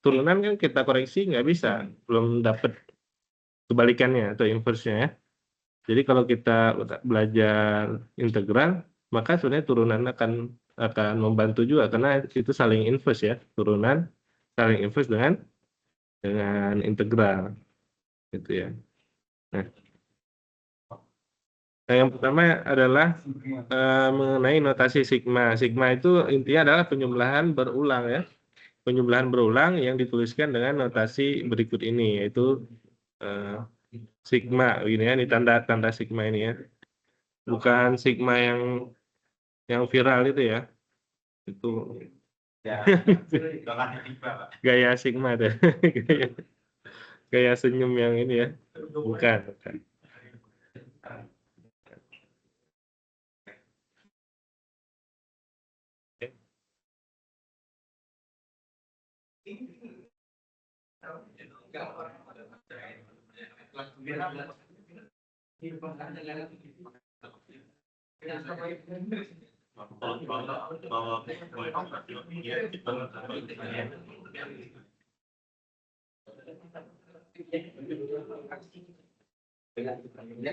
turunan kan kita koreksi nggak bisa, belum dapat kebalikannya atau inverse-nya ya. Jadi kalau kita belajar integral, maka sebenarnya turunan akan membantu juga karena itu saling inverse ya, turunan saling inverse dengan integral gitu ya. Nah, yang pertama adalah mengenai notasi sigma. Sigma itu intinya adalah penjumlahan berulang ya. Penjumlahan berulang yang dituliskan dengan notasi berikut ini, yaitu eh, sigma ini ya, ini tanda sigma ini ya. Bukan sigma yang viral itu ya. Itu gaya sigma deh. Gaya senyum yang ini ya. Bukan.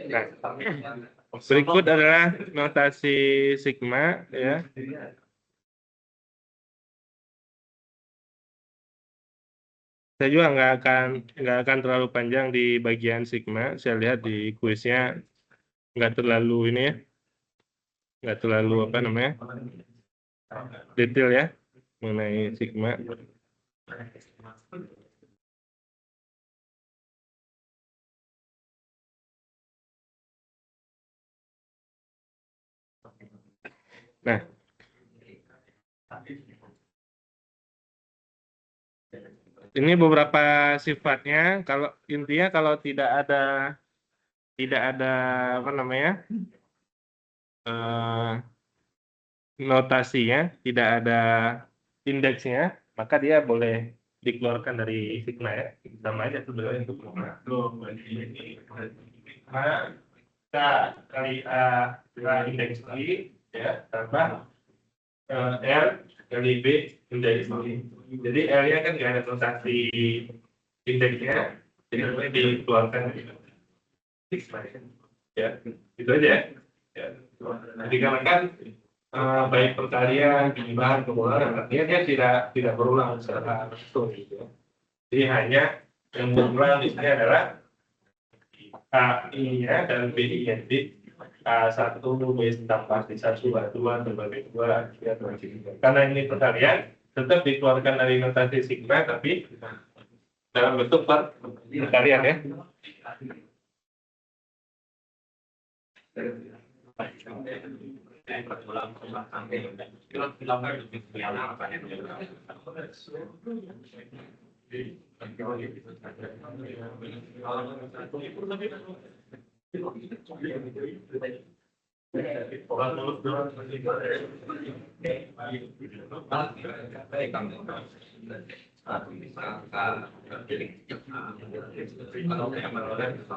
Nah, berikut adalah notasi sigma ya. Saya juga nggak akan terlalu panjang di bagian sigma. Saya lihat di kuisnya nggak terlalu ini ya, nggak terlalu apa namanya detail ya mengenai sigma. Nah, ini beberapa sifatnya. Kalau intinya kalau tidak ada apa namanya notasinya, tidak ada indeksnya, maka dia boleh dikeluarkan dari sigma ya. Sama aja sebenarnya untuk sigma. K kali A indeks I ya tambah R kali B indeks I. Jadi L-nya kan nggak ada notasi indeksnya, jadi boleh dikeluarkan dari sigma ya. Itu aja ya. Jadi karena kan baik perkalian, penimbangan, pengulangan, artinya dia tidak berulang secara langsung gitu ya. Jadi hanya yang berulang di sini adalah AI-nya dan BI-nya. Jadi A1, B tambah B1, A2, tambah B2, A3, tambah B3. Karena ini perkalian, tetap dikeluarkan dari notasi sigma, tapi dalam bentuk perkalian ya.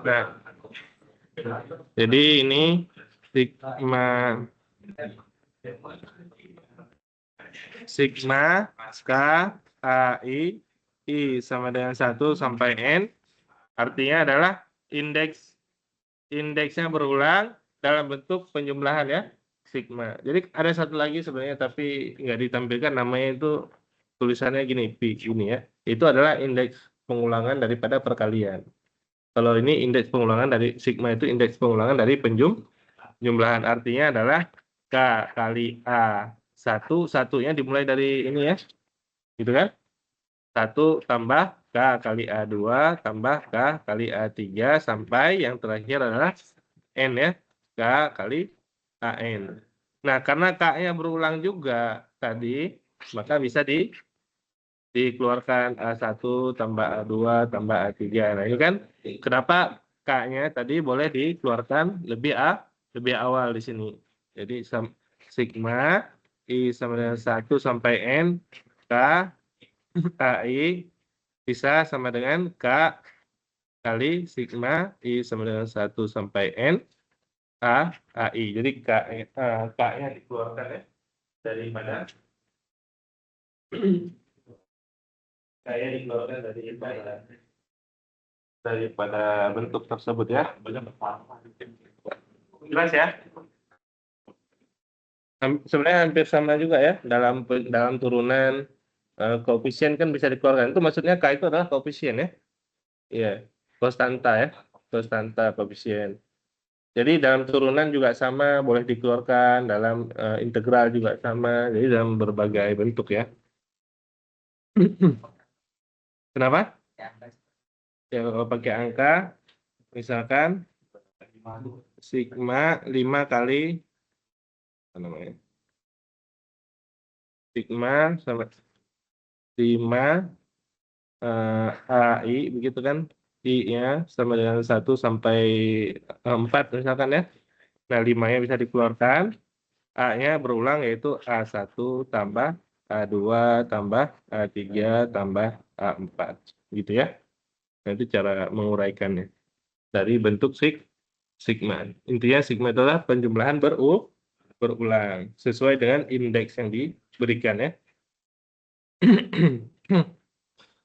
Nah, jadi ini sigma K I sama dengan 1 sampai N, artinya adalah indeksnya berulang dalam bentuk penjumlahan ya, sigma. Jadi ada satu lagi sebenarnya tapi nggak ditampilkan, namanya itu tulisannya gini, P ini ya. Itu adalah indeks pengulangan daripada perkalian. Kalau ini indeks pengulangan dari sigma, itu indeks pengulangan dari penjumlahan, artinya adalah K kali A1, satunya dimulai dari ini ya, gitu kan? 1 tambah K kali A2 tambah K kali A3 sampai yang terakhir adalah N ya, K kali AN. Nah, karena K-nya berulang juga tadi, maka bisa dikeluarkan A1 tambah A2 tambah A3. Nah, ini kan kenapa K-nya tadi boleh dikeluarkan lebih awal di sini. Jadi sigma I sama dengan 1 sampai N K AI bisa sama dengan K kali sigma I sama dengan 1 sampai N AI. Jadi K-nya dikeluarkan ya dari mana? Saya dikeluarkan daripada bentuk tersebut ya. Jelas ya? Sebenarnya hampir sama juga ya dalam turunan koefisien kan bisa dikeluarkan. Itu maksudnya K itu adalah koefisien ya. Iya, konstanta ya. Konstanta koefisien. Jadi dalam turunan juga sama, boleh dikeluarkan, dalam integral juga sama. Jadi dalam berbagai bentuk ya. Kenapa? Ya, kalau pakai angka, misalkan sigma 5 kali apa namanya? Sigma sama 5 AI begitu kan? I-nya sama dengan 1 sampai 4 misalkan ya. Nah, 5-nya bisa dikeluarkan. A-nya berulang yaitu A1 tambah A2 tambah A3 tambah A4. Gitu ya. Nanti cara menguraikannya. Dari bentuk sigma. Intinya sigma adalah penjumlahan berulang. Sesuai dengan indeks yang diberikan ya.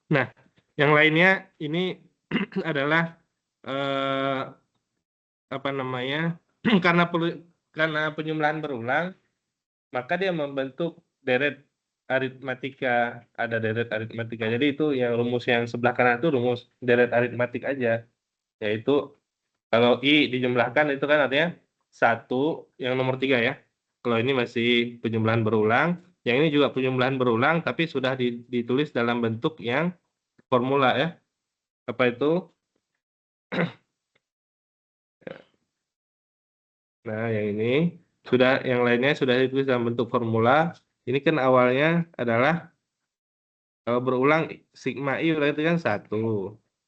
Nah, yang lainnya ini adalah apa namanya? karena penjumlahan berulang, maka dia membentuk deret aritmatika, ada deret aritmatika. Jadi itu yang rumus yang sebelah kanan itu rumus deret aritmatik aja, yaitu kalau I dijumlahkan itu kan artinya 1 yang nomor 3 ya. Kalau ini masih penjumlahan berulang, yang ini juga penjumlahan berulang tapi sudah ditulis dalam bentuk yang formula ya. Apa itu? Nah, yang lainnya sudah ditulis dalam bentuk formula. Ini kan awalnya adalah kalau berulang sigma I berarti kan 1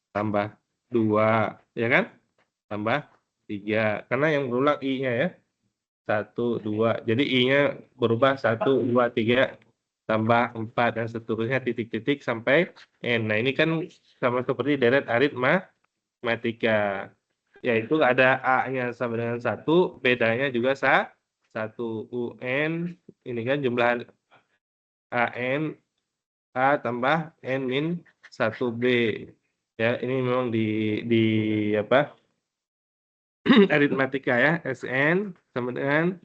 tambah 2, ya kan? Tambah 3. Karena yang berulang I-nya ya. 1, 2. Jadi I-nya berubah 1, 2, 3 tambah 4 dan seterusnya titik-titik sampai N. Nah, ini kan sama seperti deret aritmatika. Yaitu ada A-nya sama dengan 1, bedanya juga 1 UN. Ini kan jumlah AN A tambah N min 1B. Ya, ini memang di apa? Aritmatika ya, SN sama dengan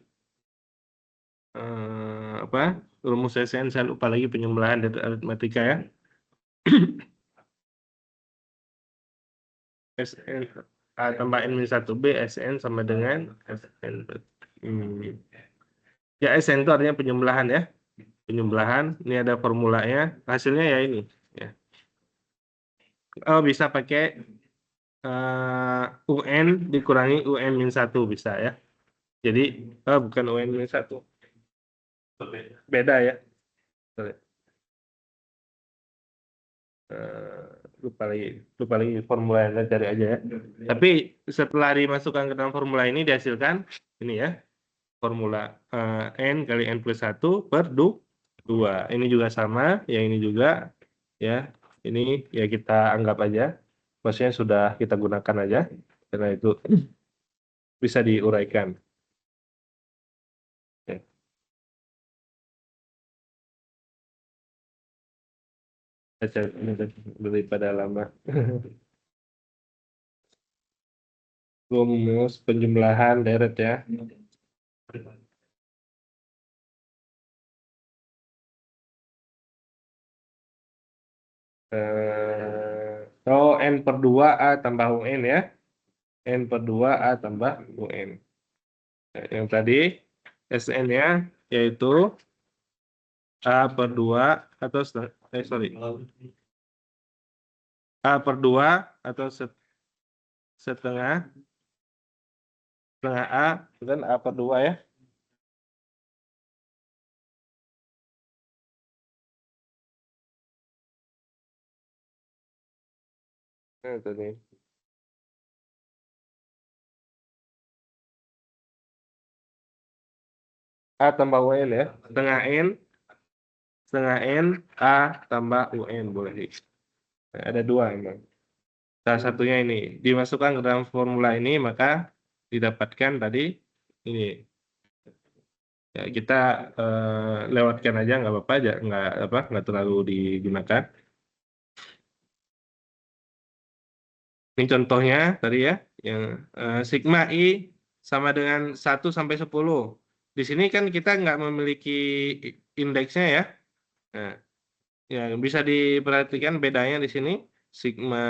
apa? Rumus SN saya lupa lagi penjumlahan dari aritmatika ya. SN A tambah N min 1B, SN sama dengan SN. Ya, SN itu artinya penjumlahan ya. Penjumlahan, ini ada formulanya, hasilnya ya ini. Ya. Oh, bisa pakai UN dikurangi UN min 1 bisa ya. Jadi, bukan UN min 1. Beda ya. Sorry. Eh, lupa lagi formula yang cari aja ya. Tapi setelah dimasukkan ke dalam formula ini dihasilkan ini ya. Formula N kali N plus 1 per 2. Ini juga sama, yang ini juga ya. Ini ya kita anggap aja. Maksudnya sudah kita gunakan aja. Karena itu bisa diuraikan. Ya. Baca ini daripada lama. Rumus penjumlahan deret ya. N per 2 A tambah UN ya. N per 2 A tambah UN. Nah, yang tadi SN-nya yaitu A per 2 atau sorry. A per 2 atau setengah A dan A per 2 ya. Nah, tadi. A tambah UN ya. Setengah N A tambah UN boleh. Nah, ada 2 emang. Salah satunya ini dimasukkan ke dalam formula ini maka didapatkan tadi ini. Ya, kita lewatkan aja nggak apa-apa aja nggak terlalu digunakan. Ini contohnya tadi ya, yang sigma I sama dengan 1 sampai 10. Di sini kan kita nggak memiliki indeksnya ya. Nah, ya bisa diperhatikan bedanya di sini. Sigma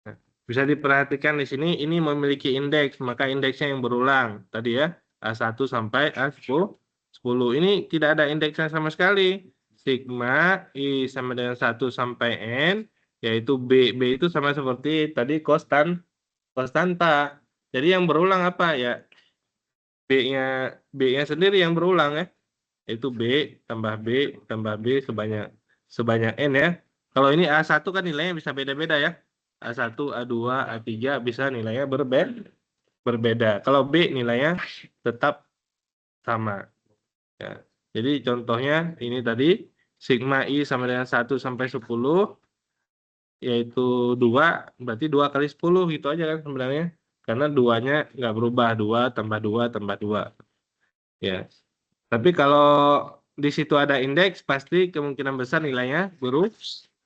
Nah, bisa diperhatikan di sini ini memiliki indeks, maka indeksnya yang berulang tadi ya, A1 sampai A10. 10 ini tidak ada indeksnya sama sekali. Sigma I sama dengan 1 sampai N, yaitu B. B itu sama seperti tadi konstanta. Jadi yang berulang apa ya? B-nya B-nya sendiri yang berulang ya. Itu B tambah B sebanyak sebanyak N ya. Kalau ini A1 kan nilainya bisa beda-beda ya. A1, A2, A3 bisa nilainya berbeda. Kalau B nilainya tetap sama. Ya. Jadi contohnya ini tadi sigma I sama dengan 1 sampai 10 yaitu 2 berarti 2 kali 10 gitu aja kan sebenarnya. Karena duanya nggak berubah, 2 tambah 2 tambah 2. Ya. Tapi kalau di situ ada indeks, pasti kemungkinan besar nilainya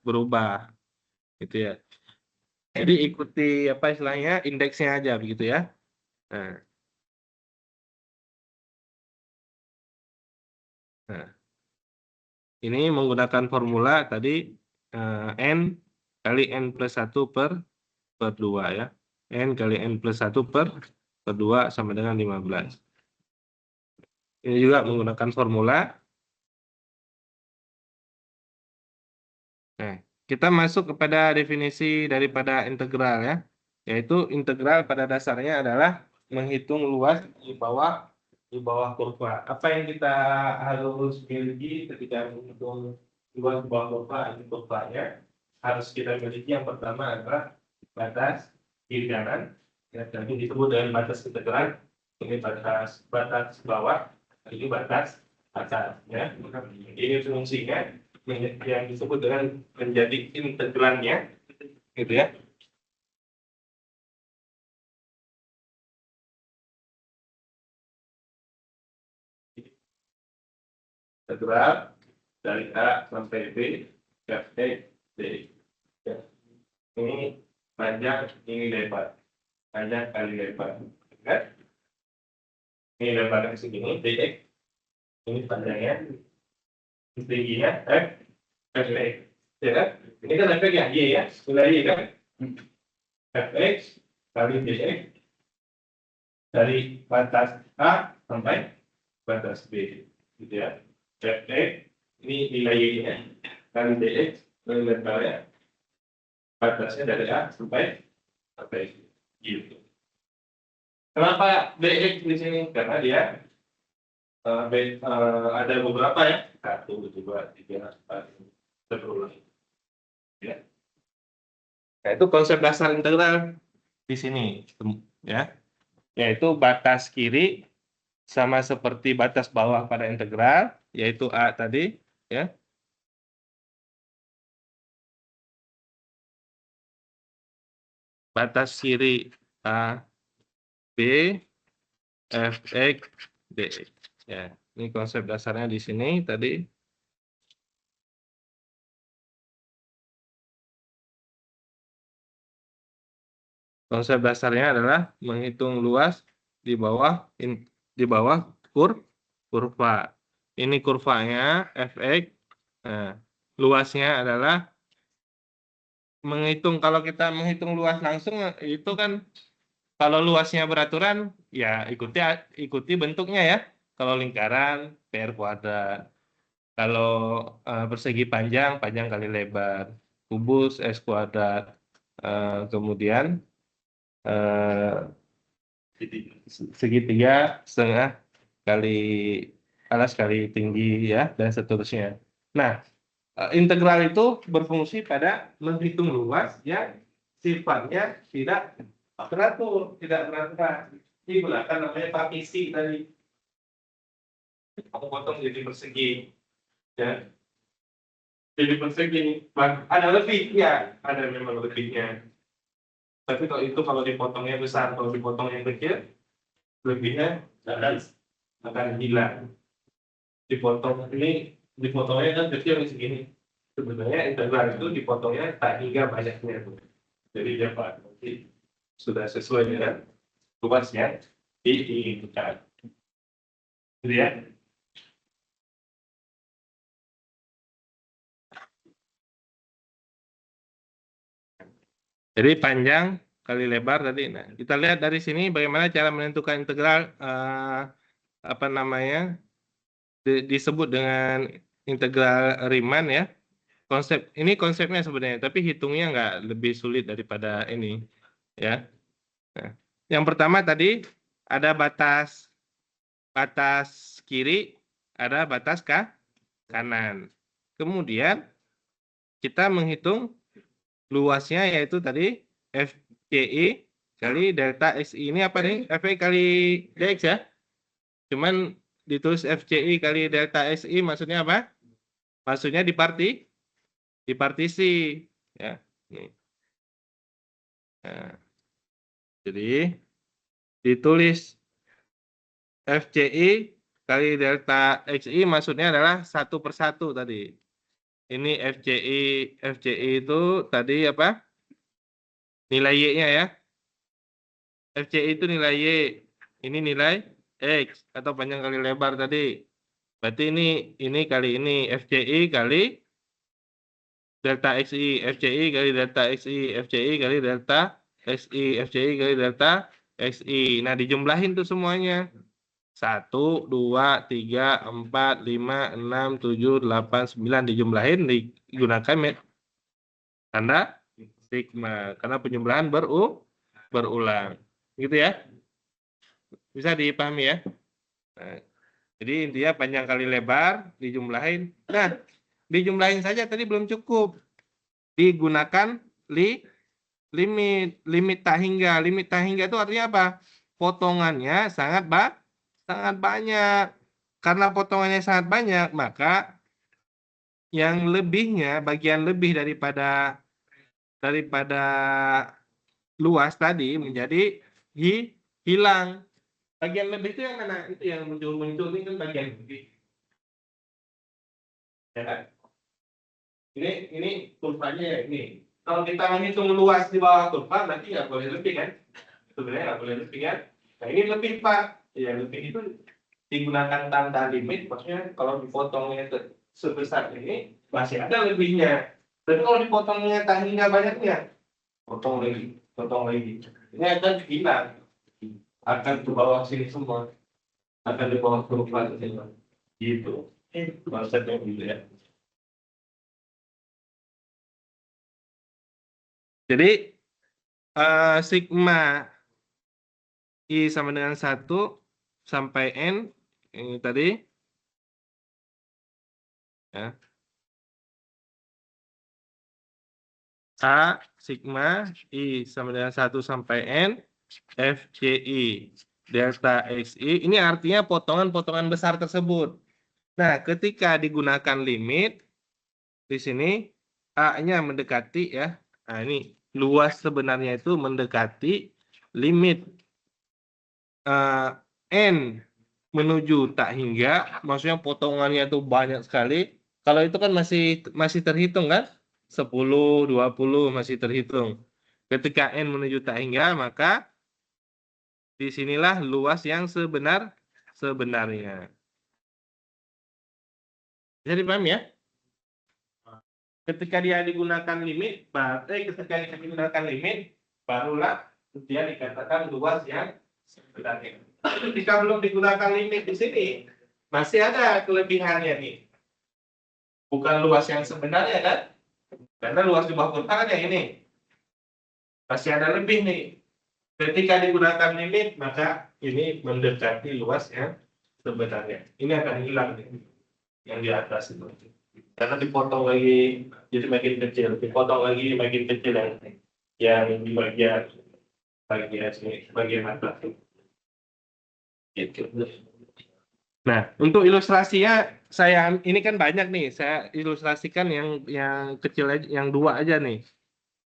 berubah, gitu ya. Jadi ikuti apa istilahnya indeksnya aja begitu ya. Nah, nah, ini menggunakan formula tadi n kali n plus 1 per 2 ya. N kali n plus 1 per 2 sama dengan 15. Ini juga menggunakan formula. Nah, kita masuk kepada definisi daripada integral ya, yaitu integral pada dasarnya adalah menghitung luas di bawah kurva. Apa yang kita harus miliki ketika menghitung luas di bawah kurva ini kurvanya harus kita miliki yang pertama adalah batas kiri kanan, ya, tadi disebut dengan batas integral. Ini batas batas bawah, ini batas atas, ya. Ini fungsinya yang disebut dengan menjadi integrannya, gitu ya. Integral dari A sampai B, F, D. Ya. Ini panjang, ini lebar. Panjang kali lebar. Kan? Ini lebarnya segini, dx. Ini panjangnya, tingginya F, Fx. Ya kan? Ini kan Fx ya, Y ya. Nilai Y kan? Fx kali dx dari batas A sampai batas B. Gitu ya. Fx ini nilai Y-nya kali dx kali lebarnya batasnya dari A sampai gitu. Kenapa dx di sini? Karena dia ada beberapa ya, 1, 2, 3, 4, berulang. Ya. Nah, itu konsep dasar integral di sini, ya, yaitu batas kiri sama seperti batas bawah pada integral, yaitu A tadi, ya. Batas kiri A, B, F, X, D. Ya, ini konsep dasarnya di sini tadi. Konsep dasarnya adalah menghitung luas di bawah di bawah kurva. Ini kurvanya Fx. Nah, luasnya adalah kalau kita menghitung luas langsung itu kan kalau luasnya beraturan ya ikuti bentuknya ya. Kalau lingkaran PR kuadrat. Kalau persegi panjang kali lebar. Kubus S kuadrat. Kemudian segitiga setengah kali alas kali tinggi ya dan seterusnya. Nah, integral itu berfungsi pada menghitung luas yang sifatnya tidak beraturan. Digunakan namanya partisi tadi. Aku potong jadi persegi, ya. Jadi persegi, ada lebih ya, ada memang lebihnya. Tapi kalau dipotongnya besar, kalau dipotongnya kecil, lebihnya akan hilang. Dipotongnya kan kecil segini. Sebenarnya integral itu dipotongnya tak hingga banyaknya tuh. Jadi dia nanti sudah sesuai dengan luas yang diinginkan. Gitu ya. Jadi panjang kali lebar tadi. Nah, kita lihat dari sini bagaimana cara menentukan integral apa namanya disebut dengan integral Riemann ya. Konsepnya sebenarnya, tapi hitungnya nggak lebih sulit daripada ini ya. Nah, yang pertama tadi ada batas kiri, ada batas kanan. Kemudian kita menghitung luasnya yaitu tadi FCI kali delta XI. Ini apa nih? FCI kali DX ya. Cuman ditulis FCI kali delta XI maksudnya apa? Maksudnya dipartisi ya. Nih. Nah, jadi ditulis FCI kali delta XI maksudnya adalah 1/1 tadi. Ini FCI itu tadi apa? Nilai Y-nya ya. FCI itu nilai Y. Ini nilai X atau panjang kali lebar tadi. Berarti ini kali ini FCI kali delta XI, FCI kali delta XI, FCI kali delta XI, FCI kali delta XI. Nah, dijumlahin tuh semuanya. 1, 2, 3, 4, 5, 6, 7, 8, 9 dijumlahin digunakan tanda sigma karena penjumlahan berulang. Gitu ya. Bisa dipahami ya. Nah, jadi intinya panjang kali lebar dijumlahin. Nah, dijumlahin saja tadi belum cukup. Digunakan limit tak hingga. Limit tak hingga itu artinya apa? Potongannya sangat banyak. Karena potongannya sangat banyak, maka yang lebihnya, bagian lebih daripada luas tadi menjadi hilang. Bagian lebih itu yang mana? Itu yang muncul ini kan bagian lebih. Ya kan? Ini kurvanya ya ini. Kalau kita menghitung luas di bawah kurva, berarti nggak boleh lebih kan? Sebenarnya nggak boleh lebih kan? Nah ini lebih Pak. Ya lebih itu digunakan tanda limit, maksudnya kalau dipotongnya sebesar ini masih ada lebihnya. Tapi kalau dipotongnya tak hingga banyaknya, potong lagi. Ini akan hilang, akan ke bawah sini semua, akan di bawah kurva semua. Gitu. Konsepnya gitu ya. Jadi sigma I sama dengan 1 sampai N ini tadi ya. A sigma I sama dengan 1 sampai N FCI delta XI ini artinya potongan-potongan besar tersebut. Nah, ketika digunakan limit di sini A-nya mendekati ya. Nah, ini luas sebenarnya itu mendekati limit N menuju tak hingga, maksudnya potongannya itu banyak sekali. Kalau itu kan masih terhitung kan? 10, 20 masih terhitung. Ketika N menuju tak hingga, maka disinilah luas yang sebenarnya. Bisa dipahami ya? Ketika dia digunakan limit, barulah dia dikatakan luas yang sebenarnya. Ketika belum digunakan limit di sini, masih ada kelebihannya nih. Bukan luas yang sebenarnya kan? Karena luas di bawah kurva kan yang ini. Masih ada lebih nih. Ketika digunakan limit, maka ini mendekati luas yang sebenarnya. Ini akan hilang nih, yang di atas itu. Karena dipotong lagi, jadi makin kecil. Dipotong lagi makin kecil yang di bagian atas. Gitu. Nah, untuk ilustrasinya ini kan banyak nih. Saya ilustrasikan yang kecil aja, yang 2 aja nih.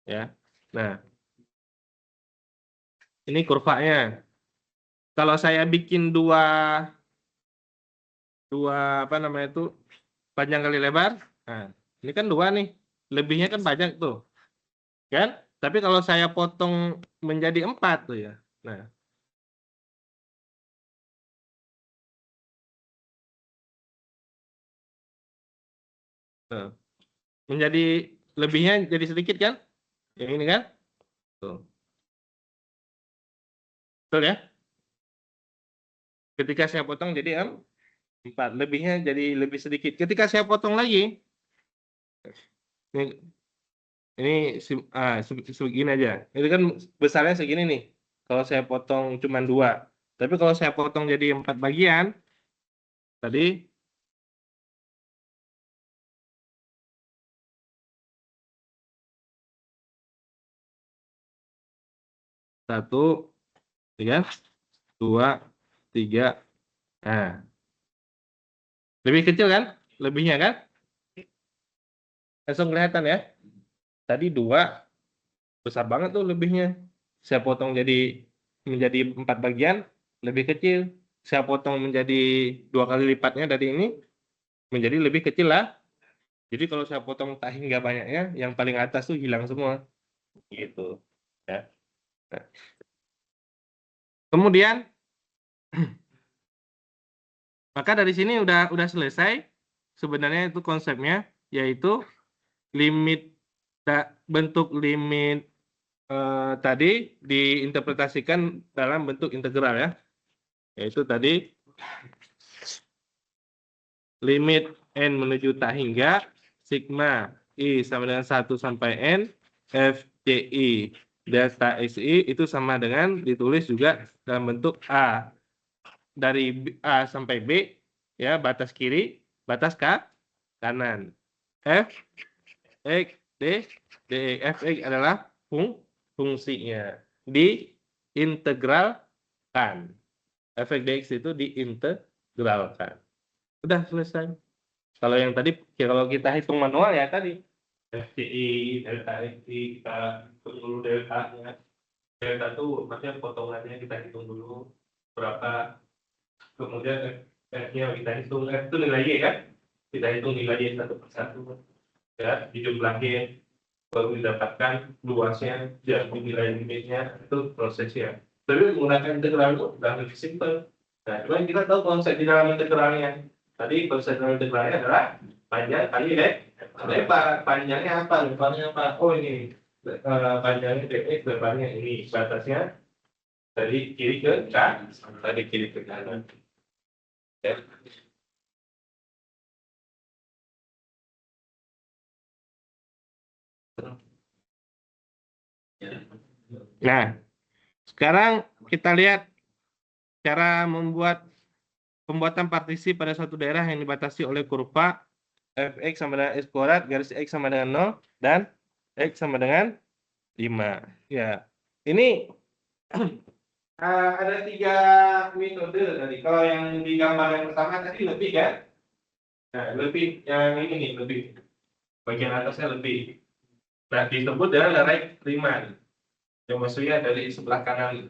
Ya. Nah, Ini kurvanya. Kalau saya bikin dua apa namanya itu panjang kali lebar, nah ini kan dua nih, lebihnya kan banyak tuh, kan? Tapi kalau saya potong menjadi 4 tuh ya, nah tuh. Menjadi lebihnya jadi sedikit kan? Yang ini kan? Tuh, betul ya? Ketika saya potong jadi 4, lebihnya jadi lebih sedikit. Ketika saya potong lagi, ini segini aja. Itu kan besarnya segini nih. Kalau saya potong cuma 2. Tapi kalau saya potong jadi 4 bagian, tadi 1, 3, 2, 3. Nah, lebih kecil kan? Lebihnya kan? Langsung kelihatan ya. Tadi 2, besar banget tuh lebihnya. Saya potong menjadi 4 bagian, lebih kecil. Saya potong menjadi 2 kali lipatnya dari ini, menjadi lebih kecil lah. Jadi kalau saya potong tak hingga banyaknya, yang paling atas tuh hilang semua. Gitu. Ya. Nah, kemudian, maka dari sini udah selesai. Sebenarnya itu konsepnya, yaitu limit bentuk limit tadi diinterpretasikan dalam bentuk integral ya. Yaitu tadi limit n menuju tak hingga sigma i sama dengan 1 sampai n f ci delta xi itu sama dengan ditulis juga dalam bentuk a dari a sampai b ya, batas kiri, batas kanan. F x d dx. Fx adalah fungsinya diintegralkan. Fx dx itu diintegralkan. Udah selesai. Kalau yang tadi, ya kalau kita hitung manual ya tadi. FCI, delta XI, kita hitung dulu delta-nya. Delta itu maksudnya potongannya kita hitung dulu berapa. Kemudian F-nya kita hitung, F itu nilainya kan. Kita hitung nilainya satu persatu. Ya, dijumlahin, baru didapatkan luasnya, dan nilai limitnya, itu prosesnya. Tapi menggunakan integral itu udah lebih simpel. Nah, cuman kita tahu konsep di dalam integralnya. Tadi konsep dalam integralnya adalah panjang kali lebar. Panjangnya apa? Lebarnya apa? Oh ini panjangnya dx, lebarnya ini. Batasnya dari kiri ke kanan. Dari kiri ke kanan. Ya. Nah, sekarang kita lihat cara pembuatan partisi pada suatu daerah yang dibatasi oleh kurva fx sama dengan x kuadrat, garis x sama dengan 0, dan x sama dengan 5. Ya, ini ada 3 metode tadi. Kalau yang di gambar yang pertama tadi lebih kan? Nah, lebih yang ini nih, lebih. Bagian atasnya lebih. Nah, disebut dengan right riemann. Yang maksudnya dari sebelah kanan,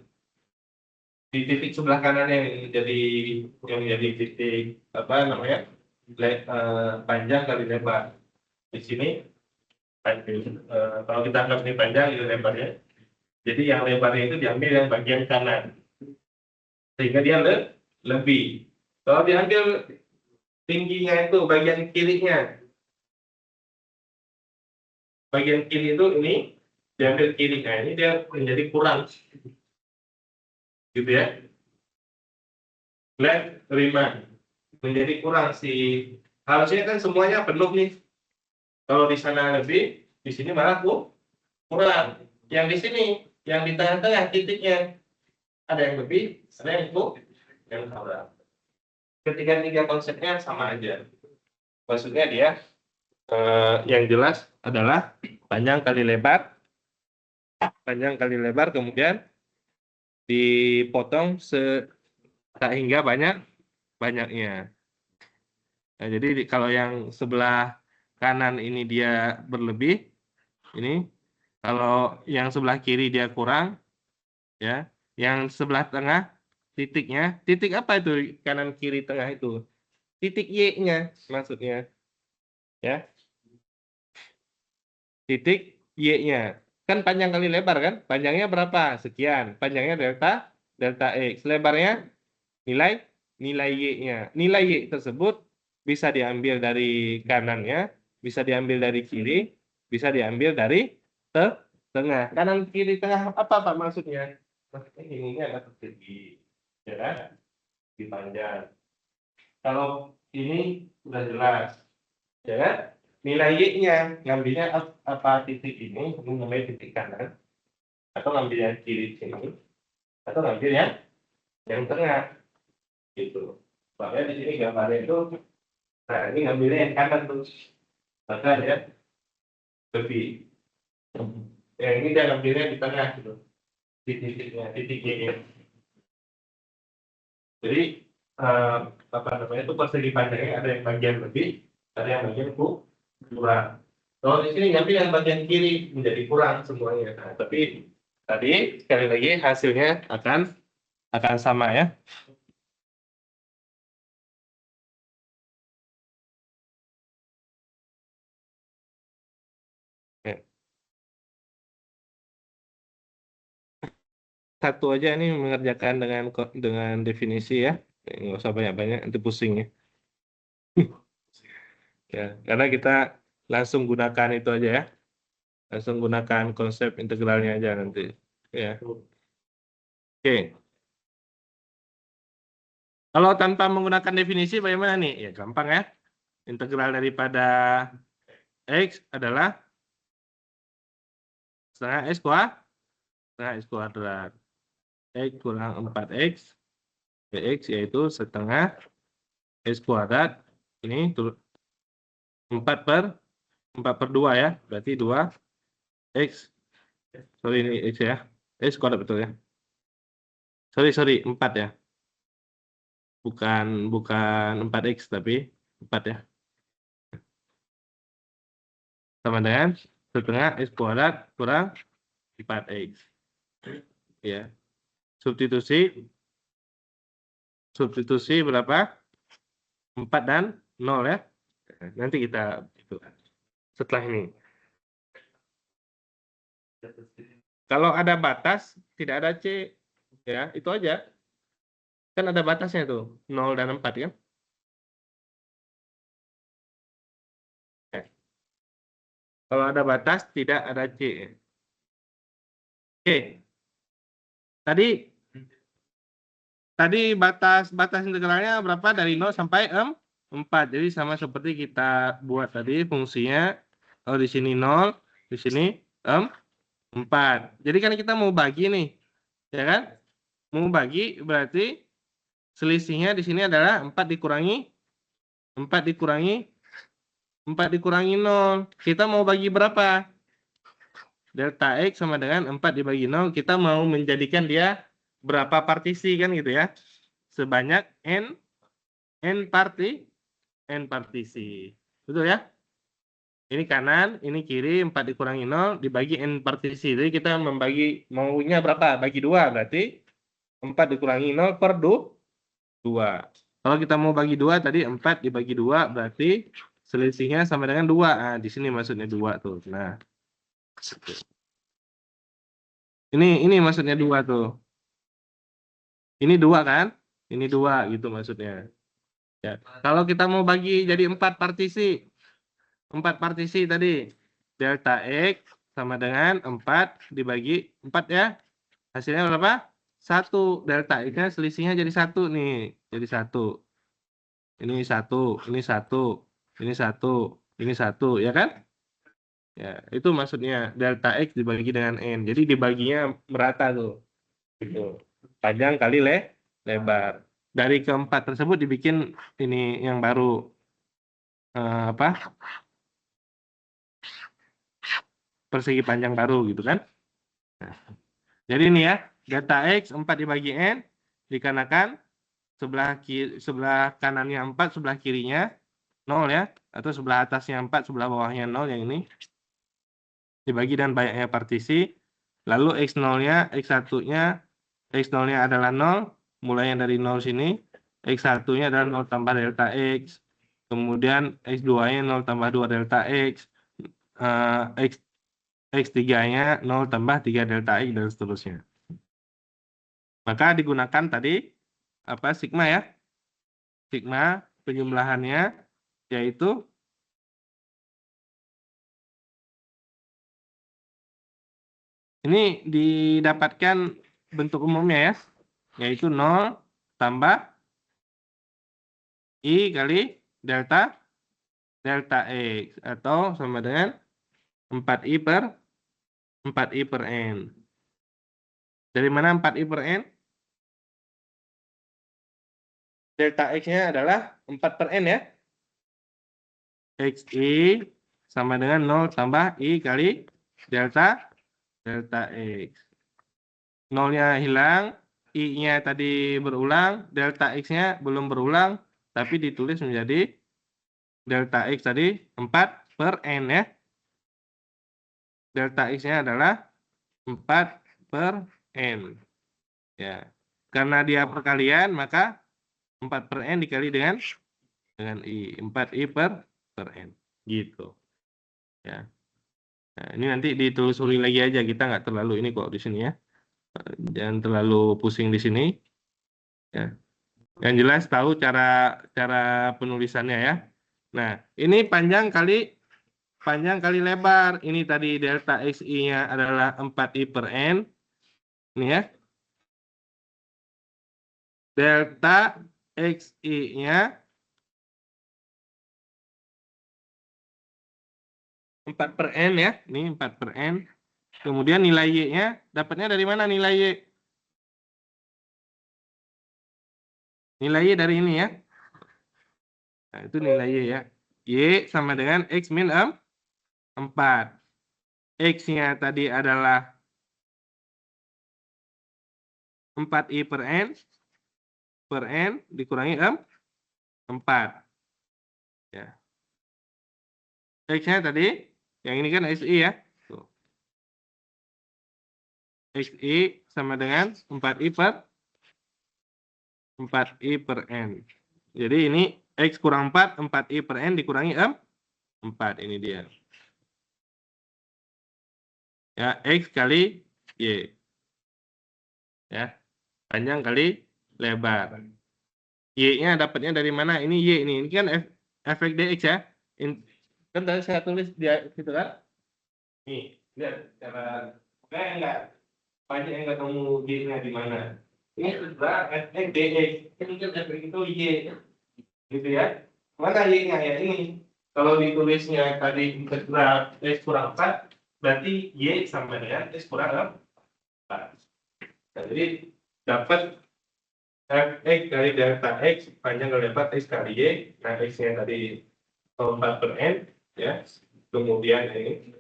di titik sebelah kanan yang jadi titik apa namanya, panjang kali lebar. Di sini kalau kita anggap ini panjang ini lebarnya, jadi yang lebarnya itu diambil yang bagian kanan sehingga dia lebih. Kalau diambil tingginya itu bagian kirinya, bagian kiri itu ini diambil kiri, nah ini dia menjadi kurang, gitu ya. Left riemann menjadi kurang harusnya kan semuanya penuh nih. Kalau di sana lebih, di sini malah kurang. Yang di sini, yang di tengah-tengah titiknya ada yang lebih, ada yang kurang. Ketiga konsepnya sama aja. Maksudnya dia yang jelas adalah panjang kali lebar, kemudian dipotong tak hingga banyaknya. Nah, jadi kalau yang sebelah kanan ini dia berlebih, ini kalau yang sebelah kiri dia kurang, ya. Yang sebelah tengah titiknya, titik apa itu kanan kiri tengah itu? Titik Y-nya maksudnya. Ya, titik Y-nya. Kan panjang kali lebar kan? Panjangnya berapa? Sekian. Panjangnya delta X. Lebarnya nilai Y-nya. Nilai Y tersebut bisa diambil dari kanannya, bisa diambil dari kiri, bisa diambil dari tengah. Kanan kiri tengah apa Pak maksudnya? Maksudnya ini ada persegi, ya kan? Dipanjang. Kalau ini sudah jelas, ya kan? Nilai Y-nya ngambilnya apa titik ini namanya titik kanan, atau ngambil yang kiri sini, atau ngambil yang tengah, gitu. Makanya di sini gambarnya itu, nah ini ngambilnya yang kanan tuh, maka ya lebih. Yang ini dia ngambilnya di tengah gitu, di titiknya, titik Y-nya. Jadi apa namanya itu persegi panjangnya ada yang bagian lebih, ada yang bagian kurang. Kalau di sini ngambil yang bagian kiri menjadi kurang semuanya. Nah, tapi tadi sekali lagi hasilnya akan sama ya. Oke. Satu aja ini mengerjakan dengan definisi ya. Nggak usah banyak-banyak, nanti pusing ya. Ya, karena kita langsung gunakan itu aja ya. Langsung gunakan konsep integralnya aja nanti. Ya. Oke. Kalau tanpa menggunakan definisi bagaimana nih? Ya gampang ya. Integral daripada X adalah setengah S kuadrat. X kurang 4X. X yaitu setengah S kuadrat. Ini 4 per 2 ya. Berarti 2 X. Sorry ini X ya. X kuadrat betul ya. Sorry 4 ya. Bukan 4X tapi 4 ya. Sama dengan setengah X kuadrat kurang 4X. Ya. Substitusi berapa? 4 dan 0 ya. Nanti kita itu setelah ini. Kalau ada batas, tidak ada C. Ya, itu aja. Kan ada batasnya tuh, 0 dan 4 kan? Ya. Kalau ada batas, tidak ada C. Oke. Tadi batas integralnya berapa? Dari 0 sampai 4. Jadi sama seperti kita buat tadi fungsinya. Kalau di sini 0, di sini 4. Jadi kan kita mau bagi nih. Ya kan? Mau bagi berarti selisihnya di sini adalah 4 dikurangi 0. Kita mau bagi berapa? Delta X sama dengan 4 dibagi 0. Kita mau menjadikan dia berapa partisi kan gitu ya. Sebanyak N partisi. Betul ya? Ini kanan, ini kiri, 4 dikurangi 0 dibagi N partisi. Jadi kita membagi, maunya berapa? Bagi 2 berarti 4 dikurangi 0 per 2. Kalau kita mau bagi 2 tadi 4 dibagi 2 berarti selisihnya sama dengan 2. Nah, di sini maksudnya 2 tuh. Nah. Ini maksudnya 2 tuh. Ini 2 kan? Ini 2 gitu maksudnya. Ya. Kalau kita mau bagi jadi 4 partisi. 4 partisi tadi. Delta X sama dengan 4 dibagi 4 ya. Hasilnya berapa? 1. Delta X-nya selisihnya jadi 1 nih. Jadi 1. Ini 1, ini 1, ini 1, ini 1, ya kan? Ya, itu maksudnya delta X dibagi dengan N. Jadi dibaginya merata tuh. Gitu. Panjang kali lebar. Dari keempat tersebut dibikin ini yang baru apa? Persegi panjang baru gitu kan? Nah, jadi ini ya, delta X 4 dibagi N dikarenakan sebelah kanannya 4, sebelah kirinya 0 ya, atau sebelah atasnya 4, sebelah bawahnya 0 yang ini. Dibagi dan banyaknya partisi, lalu X0-nya, X1-nya X0-nya adalah 0, mulainya dari 0 sini, X1-nya adalah 0 tambah delta X, kemudian X2-nya 0 tambah 2 delta X, X3-nya 0 tambah 3 delta X, dan seterusnya. Maka digunakan tadi sigma ya. Sigma penjumlahannya yaitu ini didapatkan bentuk umumnya ya, yaitu 0 tambah I kali delta X atau sama dengan 4I per N. Dari mana 4I per N? Delta X-nya adalah 4 per N ya. XI sama dengan 0 tambah I kali delta X. 0-nya hilang, I-nya tadi berulang, delta X-nya belum berulang, tapi ditulis menjadi delta X tadi 4 per N ya. Delta X-nya adalah 4 per N. Ya. Karena dia perkalian, maka 4 per N dikali dengan I. 4I per N. Gitu. Ya. Nah, ini nanti ditelusuri lagi aja. Kita nggak terlalu ini kok di sini ya. Jangan terlalu pusing di sini. Ya. Yang jelas tahu cara penulisannya ya. Nah, ini panjang kali lebar. Ini tadi delta XI-nya adalah 4I per N. Ini ya. Delta XI-nya 4 per N ya. Ini 4 per N. Kemudian nilai Y-nya dapatnya dari mana nilai Y? Nilai Y dari ini ya. Nah, itu nilai Y ya. Y sama dengan X min 4. X-nya tadi adalah 4I per N dikurangi 4. Ya. X-nya tadi, yang ini kan XI ya. Tuh. XI sama dengan 4I per N. Jadi ini X kurang 4, 4I per N dikurangi 4. Ini dia. Ya, X kali Y. Ya, panjang kali lebar. Y-nya dapatnya dari mana? Ini Y ini. Ini kan efek DX ya. Kan tadi saya tulis dia gitu kan. Nih, lihat cara enggak banyak yang nggak tahu Y-nya di mana. Ini adalah efek DX. Ini kan efek itu Y. Gitu ya. Mana Y-nya ya ini? Kalau ditulisnya tadi integral X kurang 4, berarti Y sama dengan X kurang 4. Nah, jadi dapat Fx dari delta X panjang kali lebar X kali Y. Nah, X-nya tadi 4 per N ya. Kemudian ini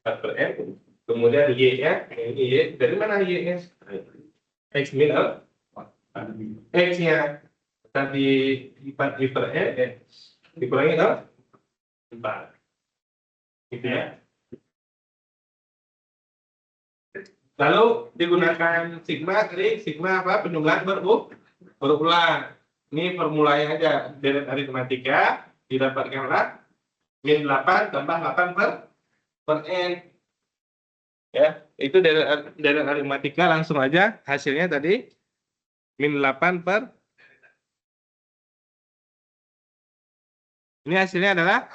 4 per N. Kemudian Y-nya, ini Y. Dari mana Y-nya? X min X-nya tadi 4 I per N dikurangi 4. Gitu ya. Lalu digunakan sigma, tadi sigma apa? Penjumlahan berulang. Ini formulanya aja, deret aritmatika didapatkanlah min 8 tambah 8 per N. Ya, itu deret aritmatika langsung aja hasilnya tadi min 8 per. Ini hasilnya adalah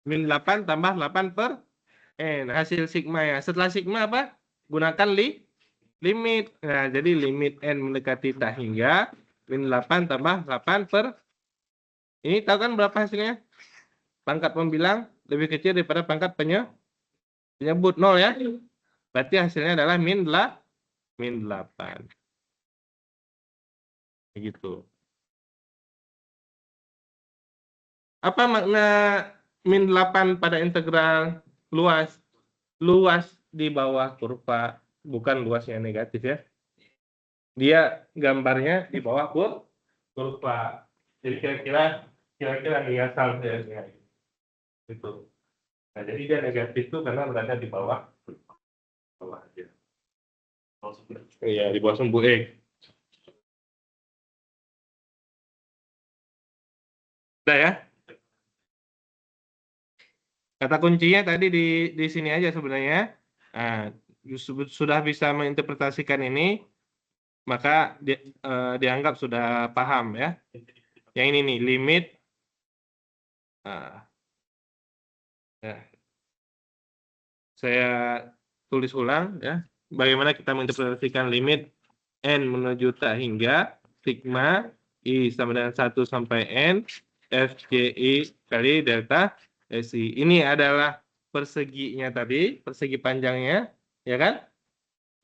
min 8 tambah 8 per N. Hasil sigma ya. Setelah sigma apa? Gunakan limit. Nah, jadi limit N mendekati tak hingga min 8 tambah 8 per. Ini tahu kan berapa hasilnya? Pangkat pembilang lebih kecil daripada pangkat penyebut 0 ya. Berarti hasilnya adalah min 8. Begitu. Apa makna min 8 pada integral luas? Luas di bawah kurva, bukan luasnya negatif ya. Dia gambarnya di bawah kurva. Jadi kira-kira nih hasilnya itu. Nah, jadi dia negatif itu karena berada di bawah aja. Iya, di bawah sumbu X. Udah ya? Kata kuncinya tadi di sini aja sebenarnya. Nah, sudah bisa menginterpretasikan ini, maka dianggap sudah paham ya. Yang ini nih, limit. Nah, ya. Saya tulis ulang ya. Bagaimana kita menginterpretasikan limit N menuju tak hingga sigma I sama dengan 1 sampai N FCI kali delta SI. Ini adalah perseginya tadi, persegi panjangnya, ya kan?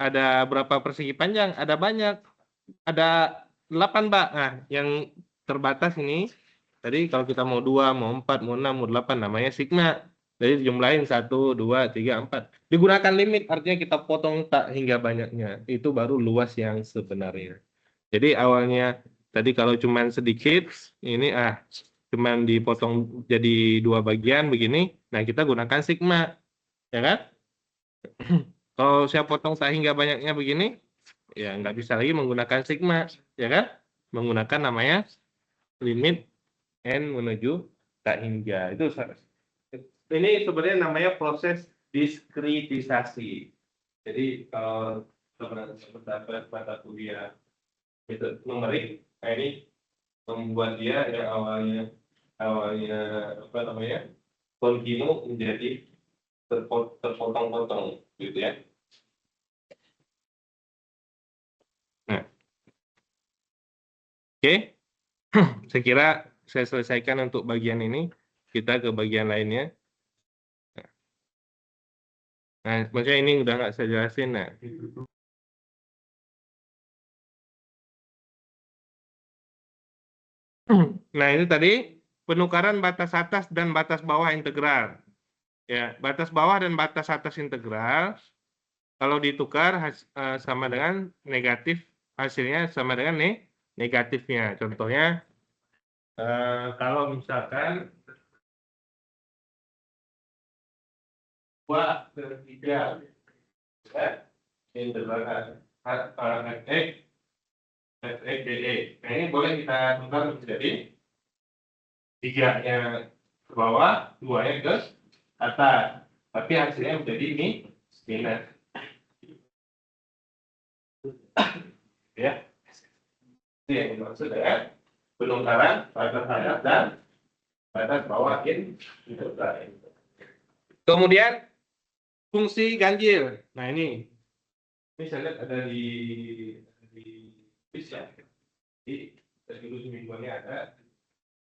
Ada berapa persegi panjang? Ada banyak. Ada 8, Pak. Nah, yang terbatas ini, tadi kalau kita mau 2, mau 4, mau 6, mau 8, namanya sigma. Jadi dijumlahin 1, 2, 3, 4. Digunakan limit, artinya kita potong tak hingga banyaknya. Itu baru luas yang sebenarnya. Jadi awalnya tadi kalau cuman sedikit, ini cuman dipotong jadi 2 bagian begini. Nah, kita gunakan sigma, ya kan? Kalau saya potong tak hingga banyaknya begini, ya nggak bisa lagi menggunakan sigma, ya kan? Menggunakan namanya limit N menuju tak hingga. Ini sebenarnya namanya proses diskritisasi. Jadi kalau sebenarnya mata kuliah itu numerik, nah ini membuat dia yang awalnya apa namanya kontinu menjadi terpotong-potong gitu ya. Nah, oke. Saya kira saya selesaikan untuk bagian ini. Kita ke bagian lainnya. Nah, maksudnya ini udah nggak saya jelasin. Nah, itu tadi penukaran batas atas dan batas bawah integral. Ya, batas bawah dan batas atas integral kalau ditukar sama dengan negatif, hasilnya sama dengan negatifnya. Contohnya kalau misalkan 2 per 3 ya, integral fx fx dx. Nah, ini boleh kita tukar menjadi 3-nya ke bawah, 2-nya ke atas. Tapi hasilnya menjadi ini minus. Ya. Itu yang dimaksud dengan penukaran batas atas dan batas bawah integral. Kemudian fungsi ganjil. Nah, ini saya lihat ada di quiz ya. Jadi dari dulu semingguannya ada.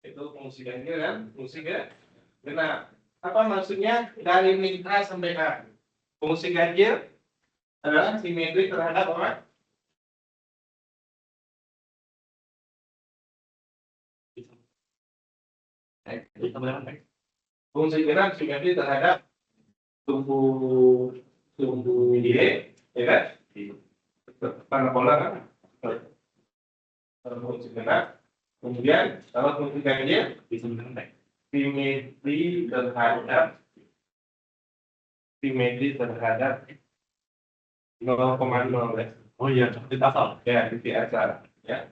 Itu fungsi ganjil kan? Fungsi genap. Apa maksudnya dari min A sampai A? Fungsi ganjil adalah simetri terhadap apa? Fungsi genap simetri terhadap tumbuh Y, ya kan? Parabola kan? Fungsi genap. Kemudian kalau fungsi ganjil simetri terhadap 0,0. Oh iya, titik asal. Ya, titik asal. Ya.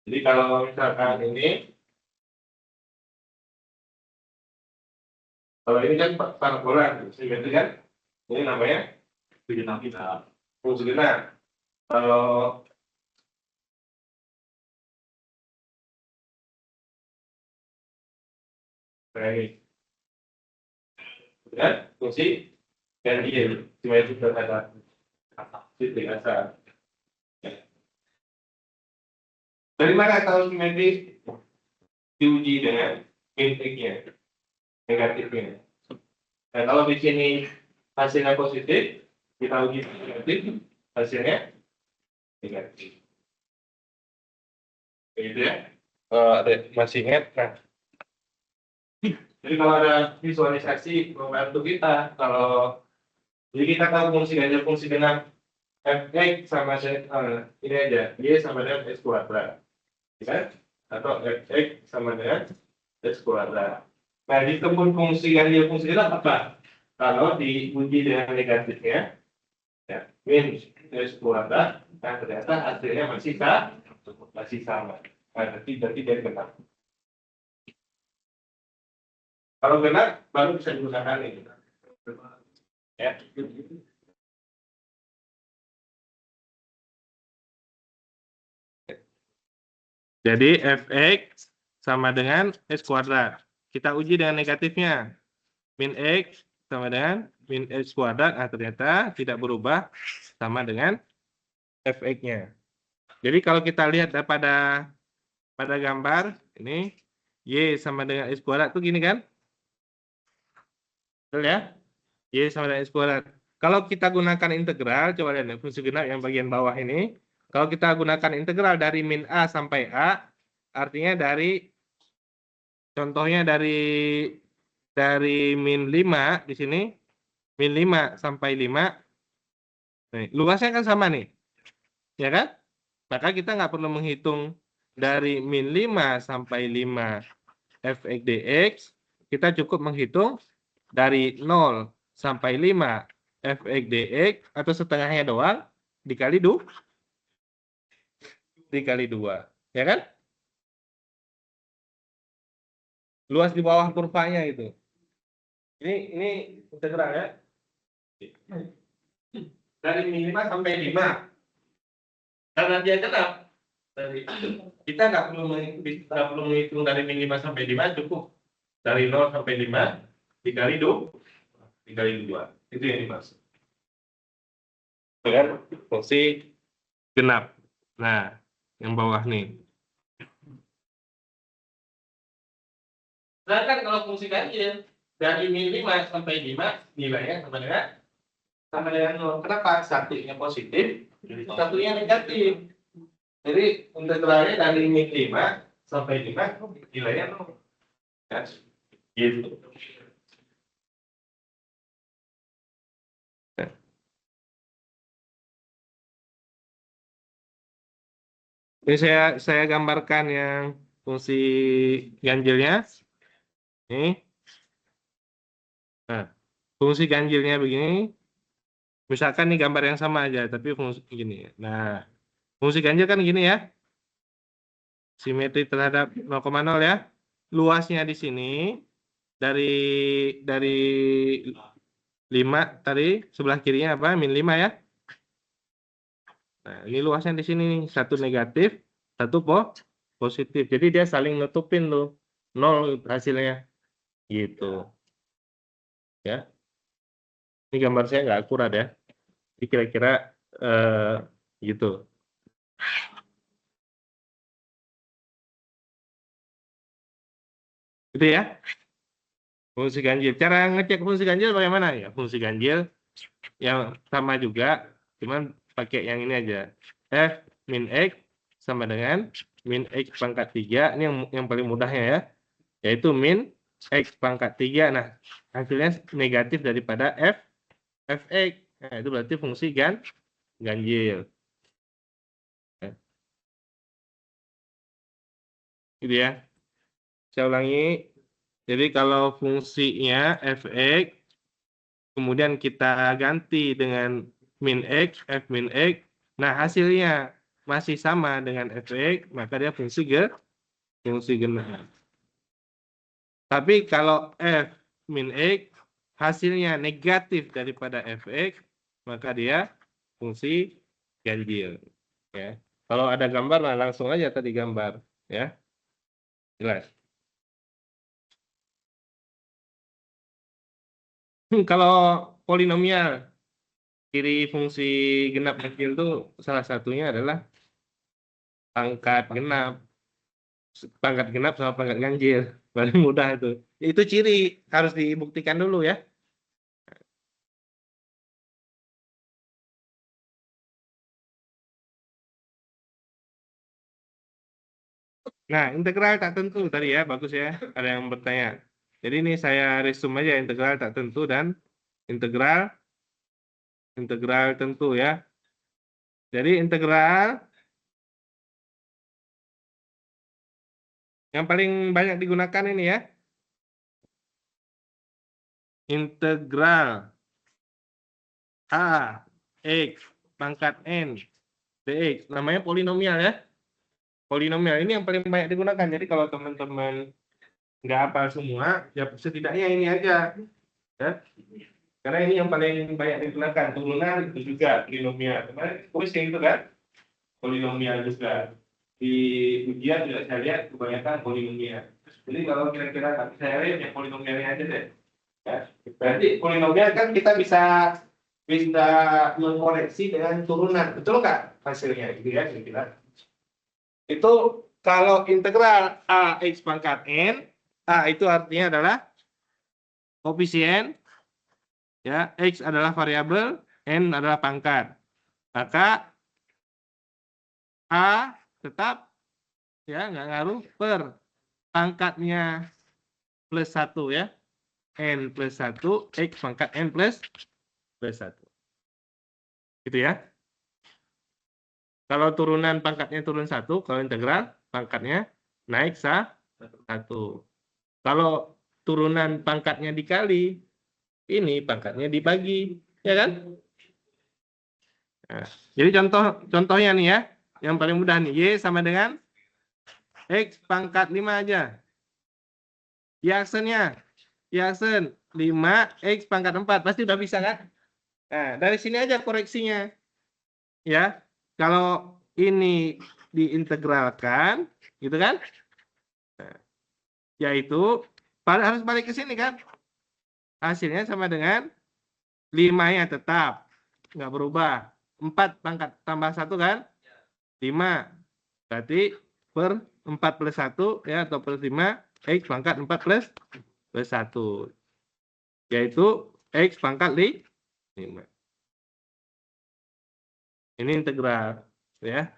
Jadi kalau misalkan kalau ini kan parabola simetri kan, ini namanya fungsi genap. Kalau ini kan fungsi ganjil simetri terhadap titik asal. Dari mana tahu simetri? Diuji dengan min-nya, negatifnya. Nah, kalau di sini hasilnya positif, kita uji negatif, hasilnya negatif. Begitu ya. Masih ingat? Nah, jadi kalau ada visualisasi membantu kita. Jadi kita tahu fungsi ganjil fungsi genap fx sama ini aja, y sama dengan x kuadrat, ya? Atau fx sama dengan x kuadrat. Nah, ditebut fungsi ganjil fungsi genap apa? Kalau diuji dengan negatifnya, ya, min S kuadrat, nah ternyata hasilnya masih sama. Nah, berarti dia benar. Kalau benar, baru bisa digunakan ini. Ya. Jadi fx sama dengan S kuadrat. Kita uji dengan negatifnya. Min X sama dengan min X kuadrat. Nah, ternyata tidak berubah sama dengan fx-nya. Jadi kalau kita lihat pada gambar, ini Y sama dengan X kuadrat itu gini kan? Betul ya? Y sama dengan X kuadrat. Kalau kita gunakan integral, coba lihat ya, fungsi genap yang bagian bawah ini. Kalau kita gunakan integral dari min A sampai A, artinya contohnya dari min 5 di sini, min 5 sampai 5, nih, luasnya kan sama nih, ya kan? Maka kita nggak perlu menghitung dari min 5 sampai 5 fx dx, kita cukup menghitung dari 0 sampai 5 fx dx, atau setengahnya doang, dikali 2, ya kan? Luas di bawah kurvanya itu. Ini integral ya. Dari min 5 sampai 5. Karena dia genap. Kita nggak perlu menghitung dari min 5 sampai 5, cukup dari 0 sampai 5 dikali 2. Itu yang dimaksud. Dengan fungsi genap. Nah, yang bawah nih. Sedangkan kalau fungsi ganjil dari min 5 sampai 5 nilainya sama dengan 0. Kenapa? Satunya positif, satunya negatif. Jadi integralnya dari min 5 sampai 5 nilainya 0. Ya, gitu. Ini saya gambarkan yang fungsi ganjilnya. Nih. Nah, fungsi ganjilnya begini. Misalkan nih gambar yang sama aja, tapi fungsi gini. Nah, fungsi ganjil kan gini ya. Simetri terhadap 0,0 ya. Luasnya di sini dari 5 tadi, sebelah kirinya apa? Min 5 ya. Nah, ini luasnya di sini nih, satu negatif, satu positif. Jadi dia saling nutupin tuh, 0 hasilnya. Gitu. Ya. Ini gambar saya nggak akurat ya. Jadi kira-kira gitu. Gitu ya. Fungsi ganjil. Cara ngecek fungsi ganjil bagaimana ya? Fungsi ganjil yang sama juga, cuman pakai yang ini aja. F min X sama dengan min X pangkat 3. Ini yang paling mudahnya ya. Yaitu min X pangkat 3. Nah, hasilnya negatif daripada Fx. Nah, itu berarti fungsi ganjil. Gitu ya. Saya ulangi. Jadi kalau fungsinya Fx, kemudian kita ganti dengan min X, F min X, nah hasilnya masih sama dengan Fx, maka dia fungsi genap. Tapi kalau F min X hasilnya negatif daripada Fx, maka dia fungsi ganjil. Ya. Kalau ada gambar, nah langsung aja tadi gambar. Ya. Jelas. Kalau polinomial, ciri fungsi genap ganjil itu salah satunya adalah pangkat genap sama pangkat ganjil. Paling mudah itu. Itu ciri, harus dibuktikan dulu ya. Nah, integral tak tentu tadi ya, bagus ya. Ada yang bertanya. Jadi ini saya resume aja integral tak tentu dan integral tentu ya. Jadi integral yang paling banyak digunakan ini ya. Integral A X pangkat N dx. Namanya polinomial ya. Polinomial ini yang paling banyak digunakan. Jadi kalau teman-teman nggak hafal semua, ya setidaknya ini aja. Ya. Karena ini yang paling banyak digunakan. Turunan itu juga polinomial. Kemarin kuis yang itu kan, polinomial juga. Di ujian juga saya lihat kebanyakan polinomial. Jadi kalau kira-kira nggak bisa lihat yang polinomialnya aja deh. Ya. Berarti polinomial kan kita bisa mengkoreksi dengan turunan, betul nggak hasilnya? Gitu ya, kira-kira. Itu kalau integral a x pangkat n, a itu artinya adalah koefisien, ya, x adalah variabel, n adalah pangkat. Maka a tetap ya nggak ngaruh per pangkatnya plus 1 ya, n plus 1, x pangkat n plus 1. Gitu ya. Kalau turunan pangkatnya turun 1, kalau integral pangkatnya naik 1. Kalau turunan pangkatnya dikali, ini pangkatnya dibagi, ya kan? Nah, jadi contohnya nih ya, yang paling mudah nih, y sama dengan x pangkat 5 aja. Y-aksennya, y-aksen 5, x pangkat 4, pasti udah bisa kan? Nah, dari sini aja koreksinya. Ya, kalau ini diintegralkan, gitu kan? Nah, yaitu harus balik ke sini kan? Hasilnya sama dengan 5-nya tetap, nggak berubah. 4 pangkat tambah 1 kan? 5. Berarti per 4 plus 1 ya, atau per 5, x pangkat 4 plus 1. Yaitu x pangkat 5. Ini integral ya.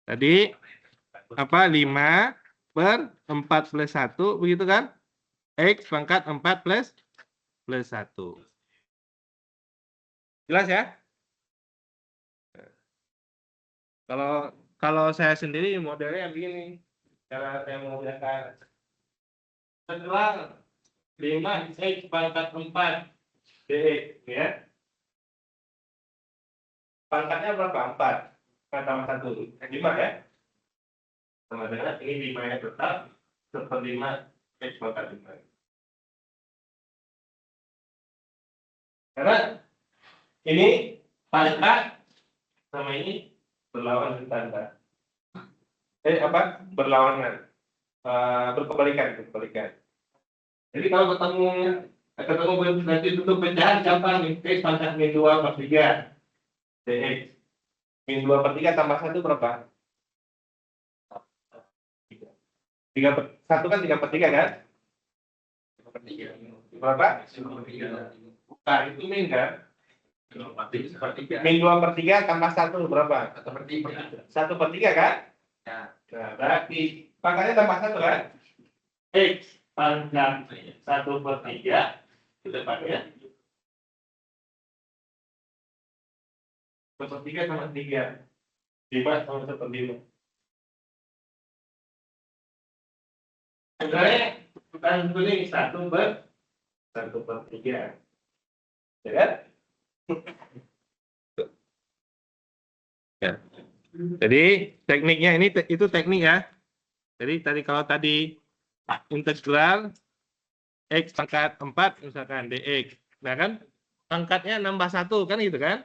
Tadi apa 5 per 4 plus 1 begitu kan? X pangkat 4 plus 1. Jelas ya? Kalau saya sendiri modelnya begini. Cara saya mengerjakan. Setelah 5 x pangkat 4 dx ya. Pangkatnya berapa? 4. Tambah 1. 5 ya. Sama dengan ini 5 nya tetap seperlima x pangkat 5. Karena ini pangkat sama ini berlawanan tanda. Berlawanan. Berkebalikan. Jadi kalau ketemu nanti bentuk pecahan gampang nih. X pangkat min 2 per 3 dx. Min 2 per 3 tambah 1 berapa? 1 kan 3 per 3 kan? 3 per 3. Berapa? 1 per 3. Bukan, itu min kan? Min 2 per 3 tambah 1 berapa? 1 per 3. 1 per 3 kan? Ya. Nah, berarti pangkatnya tambah 1 kan? X pangkat 1 per 3 itu depannya. 1 per 3 sama 3. 5 sama 1 per 5. Sebenarnya bukan ini 1 per 3. Ya kan? Ya. Jadi tekniknya itu teknik ya. Jadi kalau tadi integral x pangkat 4 misalkan dx. Nah kan pangkatnya nambah 1 kan gitu kan?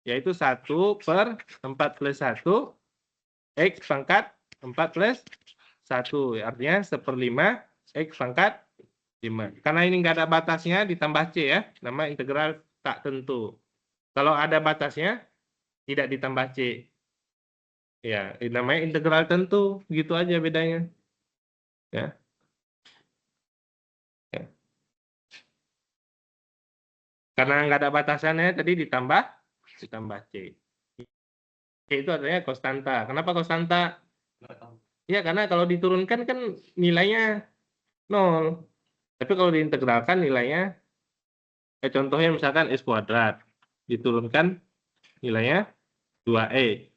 Yaitu 1 per 4 plus 1 x pangkat 4 plus 1. Artinya 1/5 x pangkat 5. Karena ini nggak ada batasnya ditambah c ya. Nama integral tak tentu. Kalau ada batasnya tidak ditambah c. Ya, namanya integral tentu. Gitu aja bedanya. Ya. Karena nggak ada batasannya tadi ditambah c. C itu artinya konstanta. Kenapa konstanta? Ya karena kalau diturunkan kan nilainya 0. Tapi kalau diintegralkan nilainya contohnya misalkan x kuadrat diturunkan nilainya 2e.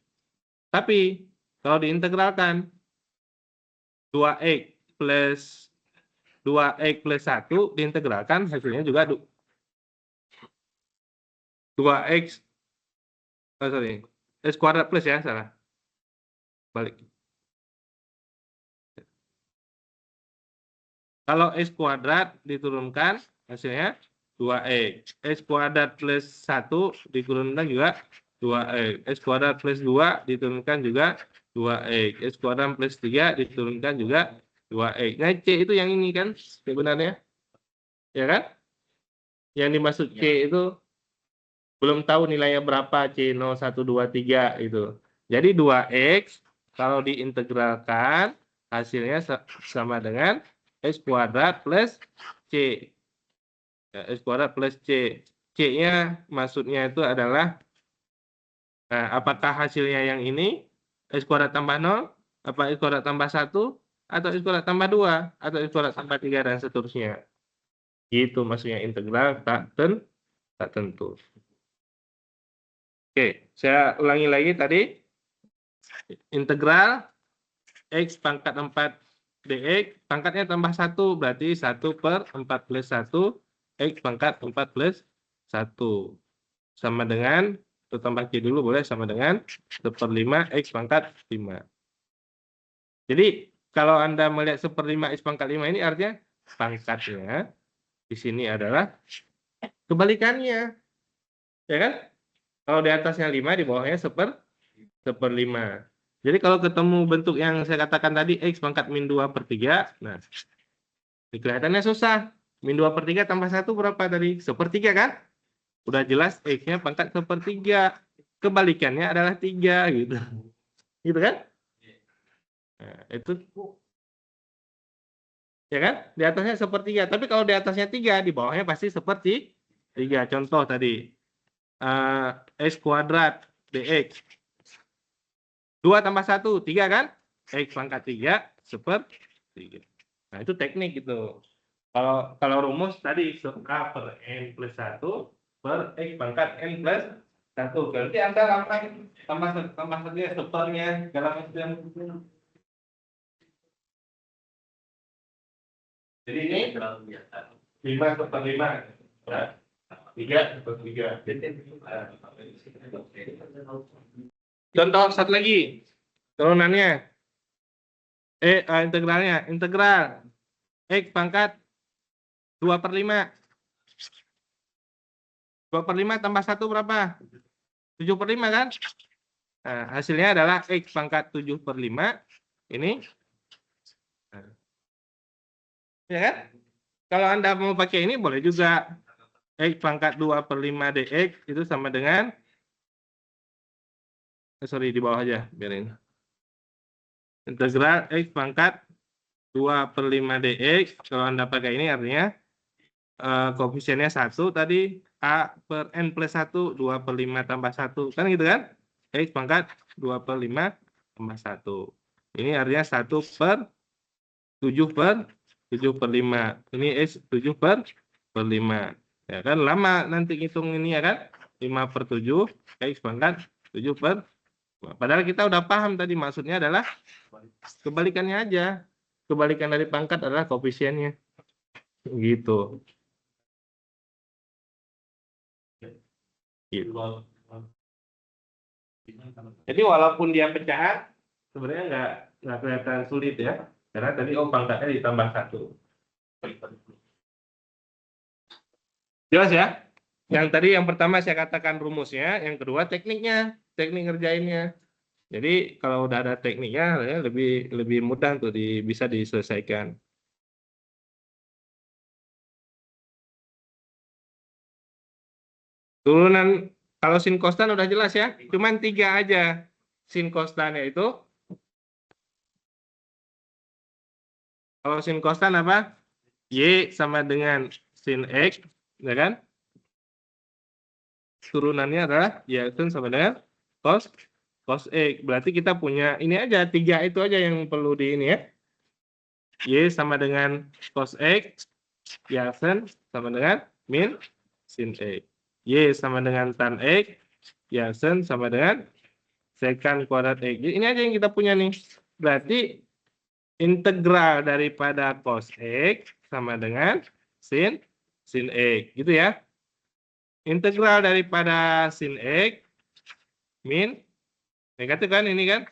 Tapi kalau diintegralkan 2x plus 2x plus 1 diintegralkan hasilnya juga 2x, sorry, x kuadrat plus ya, salah. Balik. Kalau x kuadrat diturunkan hasilnya 2x. X kuadrat plus 1 diturunkan juga 2x. X kuadrat plus 2 diturunkan juga 2x. X kuadrat plus 3 diturunkan juga 2x. Nah, C itu yang ini kan sebenarnya. Ya kan? Yang dimaksud C itu belum tahu nilainya berapa, C 0, 1, 2, 3 itu. Jadi 2x kalau diintegralkan hasilnya sama dengan x kuadrat plus C. X kuadrat plus C. C-nya maksudnya itu adalah, nah, apakah hasilnya yang ini x kuadrat tambah 0, apa x kuadrat tambah 1, atau x kuadrat tambah 2, atau x kuadrat tambah 3, dan seterusnya. Gitu maksudnya integral tak tentu. Oke, saya ulangi lagi tadi. Integral x pangkat 4 dx, pangkatnya tambah 1, berarti 1 per 4 plus 1, x pangkat 4 plus 1. Sama dengan, itu tambah c dulu boleh, sama dengan 1/5 x pangkat 5. Jadi, kalau Anda melihat 1/5 x pangkat 5 ini artinya pangkatnya di sini adalah kebalikannya. Ya kan? Kalau di atasnya 5, di bawahnya 1/5. Jadi kalau ketemu bentuk yang saya katakan tadi, x pangkat min 2/3, nah, kelihatannya susah. Min 2/3 tambah 1 berapa tadi? 1/3 kan? Udah jelas x-nya pangkat 1/3. Kebalikannya adalah 3 gitu. Gitu kan? Nah, itu ya kan? Di atasnya 1/3. Tapi kalau di atasnya 3, di bawahnya pasti 1/3. Contoh tadi. X kuadrat dx. 2 tambah 1, 3 kan? X pangkat 3, 1/3. Nah, itu teknik gitu. Kalau rumus tadi A per N plus 1 per X pangkat N plus 1. Berarti Anda lakukan tambah saja sepernya dalam yang. Jadi ini 5/5. 3/3. Contoh satu lagi. Turunannya. Integralnya. Integral X pangkat 2/5. 2/5 tambah 1 berapa? 7/5 kan? Nah, hasilnya adalah X pangkat 7/5. Ini. Ya kan? Kalau Anda mau pakai ini boleh juga. X pangkat 2/5 dx itu sama dengan, sorry, di bawah aja, biarin. Integral X pangkat 2/5 dx, kalau Anda pakai ini artinya koefisiennya 1 tadi, A per N plus 1, 2/5 tambah 1. Kan gitu kan? X pangkat 2/5 tambah 1. Ini artinya 1/7/7/5. Ini X 7/5. Ya kan? Lama nanti hitung ini ya kan? 5/7, X pangkat 7/5. Padahal kita udah paham tadi maksudnya adalah kebalikannya aja. Kebalikan dari pangkat adalah koefisiennya. Gitu. Gitu. Jadi walaupun dia pecahan, sebenarnya nggak kelihatan sulit ya, karena tadi pangkatnya ditambah 1. Jelas ya? Yang tadi yang pertama saya katakan rumusnya, yang kedua tekniknya, teknik ngerjainnya. Jadi kalau udah ada tekniknya, ya lebih mudah untuk bisa diselesaikan. Turunan kalau sin kostan udah jelas ya, cuman 3 aja sin kostannya itu. Kalau sin kostan apa? Y sama dengan sin X, ya kan? Turunannya adalah Y sama dengan cos X. Berarti kita punya ini aja, 3 itu aja yang perlu di ini ya. Y sama dengan cos X, Y sama dengan min sin X. Y sama dengan tan X, Y sama dengan secant kuadrat X. Jadi ini aja yang kita punya nih. Berarti integral daripada cos X sama dengan sin X, gitu ya. Integral daripada sin X min negatif kan ini kan?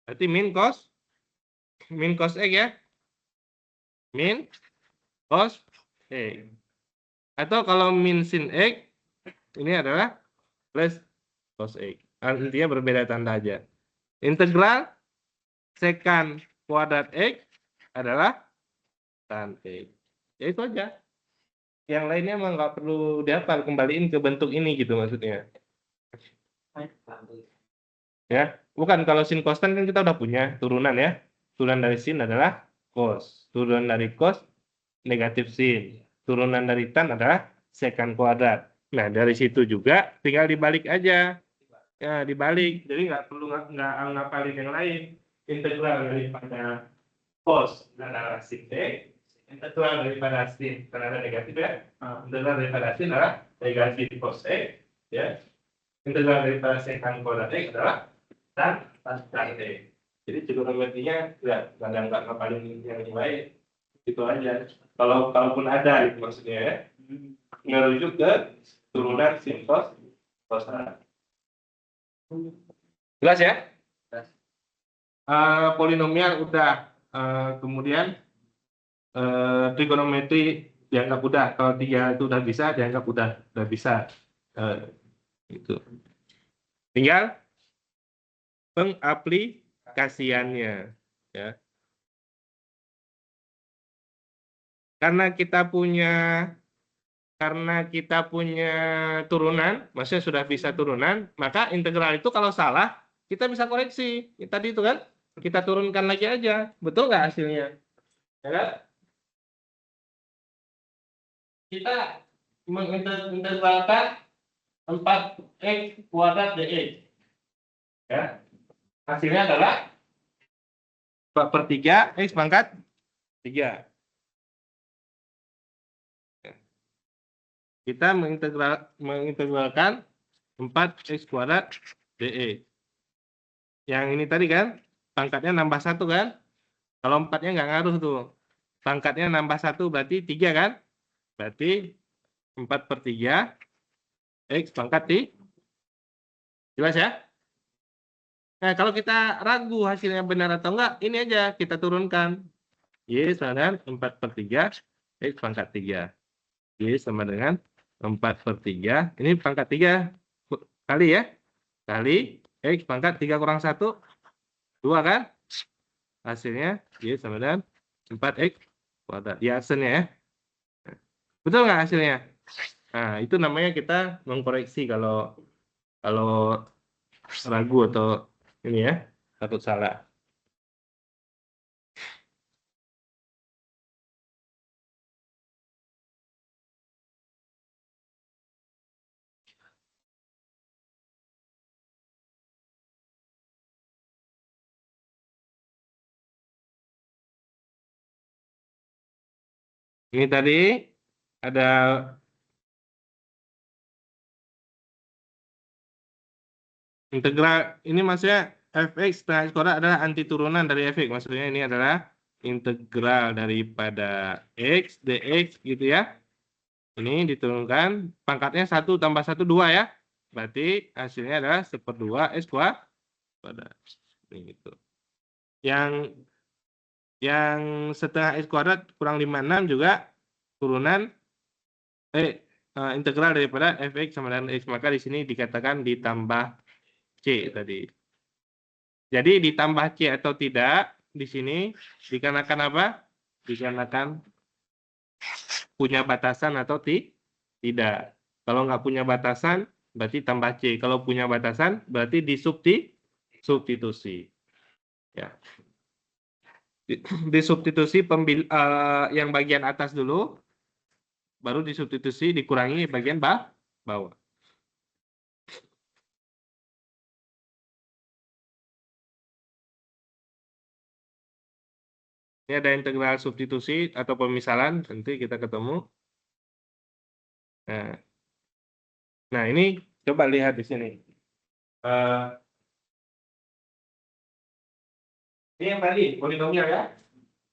Berarti min cos X ya. Min cos X. Atau kalau min sin X ini adalah plus cos X. Intinya berbeda tanda aja. Integral secant kuadrat X adalah tan X. Ya itu aja. Yang lainnya emang nggak perlu dihafal, kembaliin ke bentuk ini gitu maksudnya. Ya, bukan kalau sin cos tan kan kita udah punya turunan ya. Turunan dari sin adalah cos. Turunan dari cos negatif sin. Turunan dari tan adalah secant kuadrat. Nah, dari situ juga tinggal dibalik aja. Ya, dibalik. Jadi nggak perlu nggak ngapalin yang lain. Integral daripada cos adalah sin X. Integral daripada sin karena ada negatif ya. Integral daripada sin adalah negatif cos X. Ya. Integral daripada secant kuadrat X adalah tan X. Jadi trigonometrinya nggak ngapalin yang lain. Itu aja. Kalaupun ada itu maksudnya ya. Ngerujuk ke turunan sin cos A. Jelas ya? Polinomial udah. Kemudian trigonometri dianggap udah. Kalau 3 itu udah bisa, dianggap udah bisa. Itu. Tinggal pengaplikasiannya. Ya. Karena kita punya turunan, maksudnya sudah bisa turunan, maka integral itu kalau salah, kita bisa koreksi. Tadi itu kan, kita turunkan lagi aja. Betul nggak hasilnya? Ya kan? Kita mengintegralkan 4x kuadrat dx. Ya. Hasilnya adalah 4/3 x pangkat 3. Kita mengintegralkan 4x kuadrat dx. Yang ini tadi kan, pangkatnya nambah 1 kan? Kalau 4-nya nggak ngaruh tuh. Pangkatnya nambah 1 berarti 3 kan? Berarti 4/3 x pangkat 3. Jelas ya? Nah, kalau kita ragu hasilnya benar atau enggak, ini aja kita turunkan. Y sama dengan 4/3 x pangkat 3. Y sama dengan 4/3. Ini pangkat 3 kali ya. Kali x pangkat 3 kurang 1. 2 kan? Hasilnya Y sama dengan 4x kuadrat. Ya, hasilnya ya. Betul nggak hasilnya? Nah, itu namanya kita mengkoreksi kalau ragu atau ini ya, takut salah. Ini tadi ada integral, ini maksudnya fx setengah x kuadrat adalah anti turunan dari fx. Maksudnya ini adalah integral daripada x dx gitu ya. Ini diturunkan, pangkatnya 1 tambah 1, 2 ya. Berarti hasilnya adalah 1/2 x kuadrat. Ini gitu. Yang setengah x kuadrat kurang 56 juga turunan integral daripada fx sama dengan x. Maka di sini dikatakan ditambah c tadi. Jadi ditambah c atau tidak di sini dikarenakan apa? Dikarenakan punya batasan atau tidak. Kalau nggak punya batasan berarti tambah c. Kalau punya batasan berarti disubstitusi. Ya. Disubstitusi yang bagian atas dulu, baru disubstitusi dikurangi bagian bawah. Ini ada integral substitusi atau pemisalan, nanti kita ketemu. Nah ini coba lihat di sini. Ini yang tadi polinomial ya.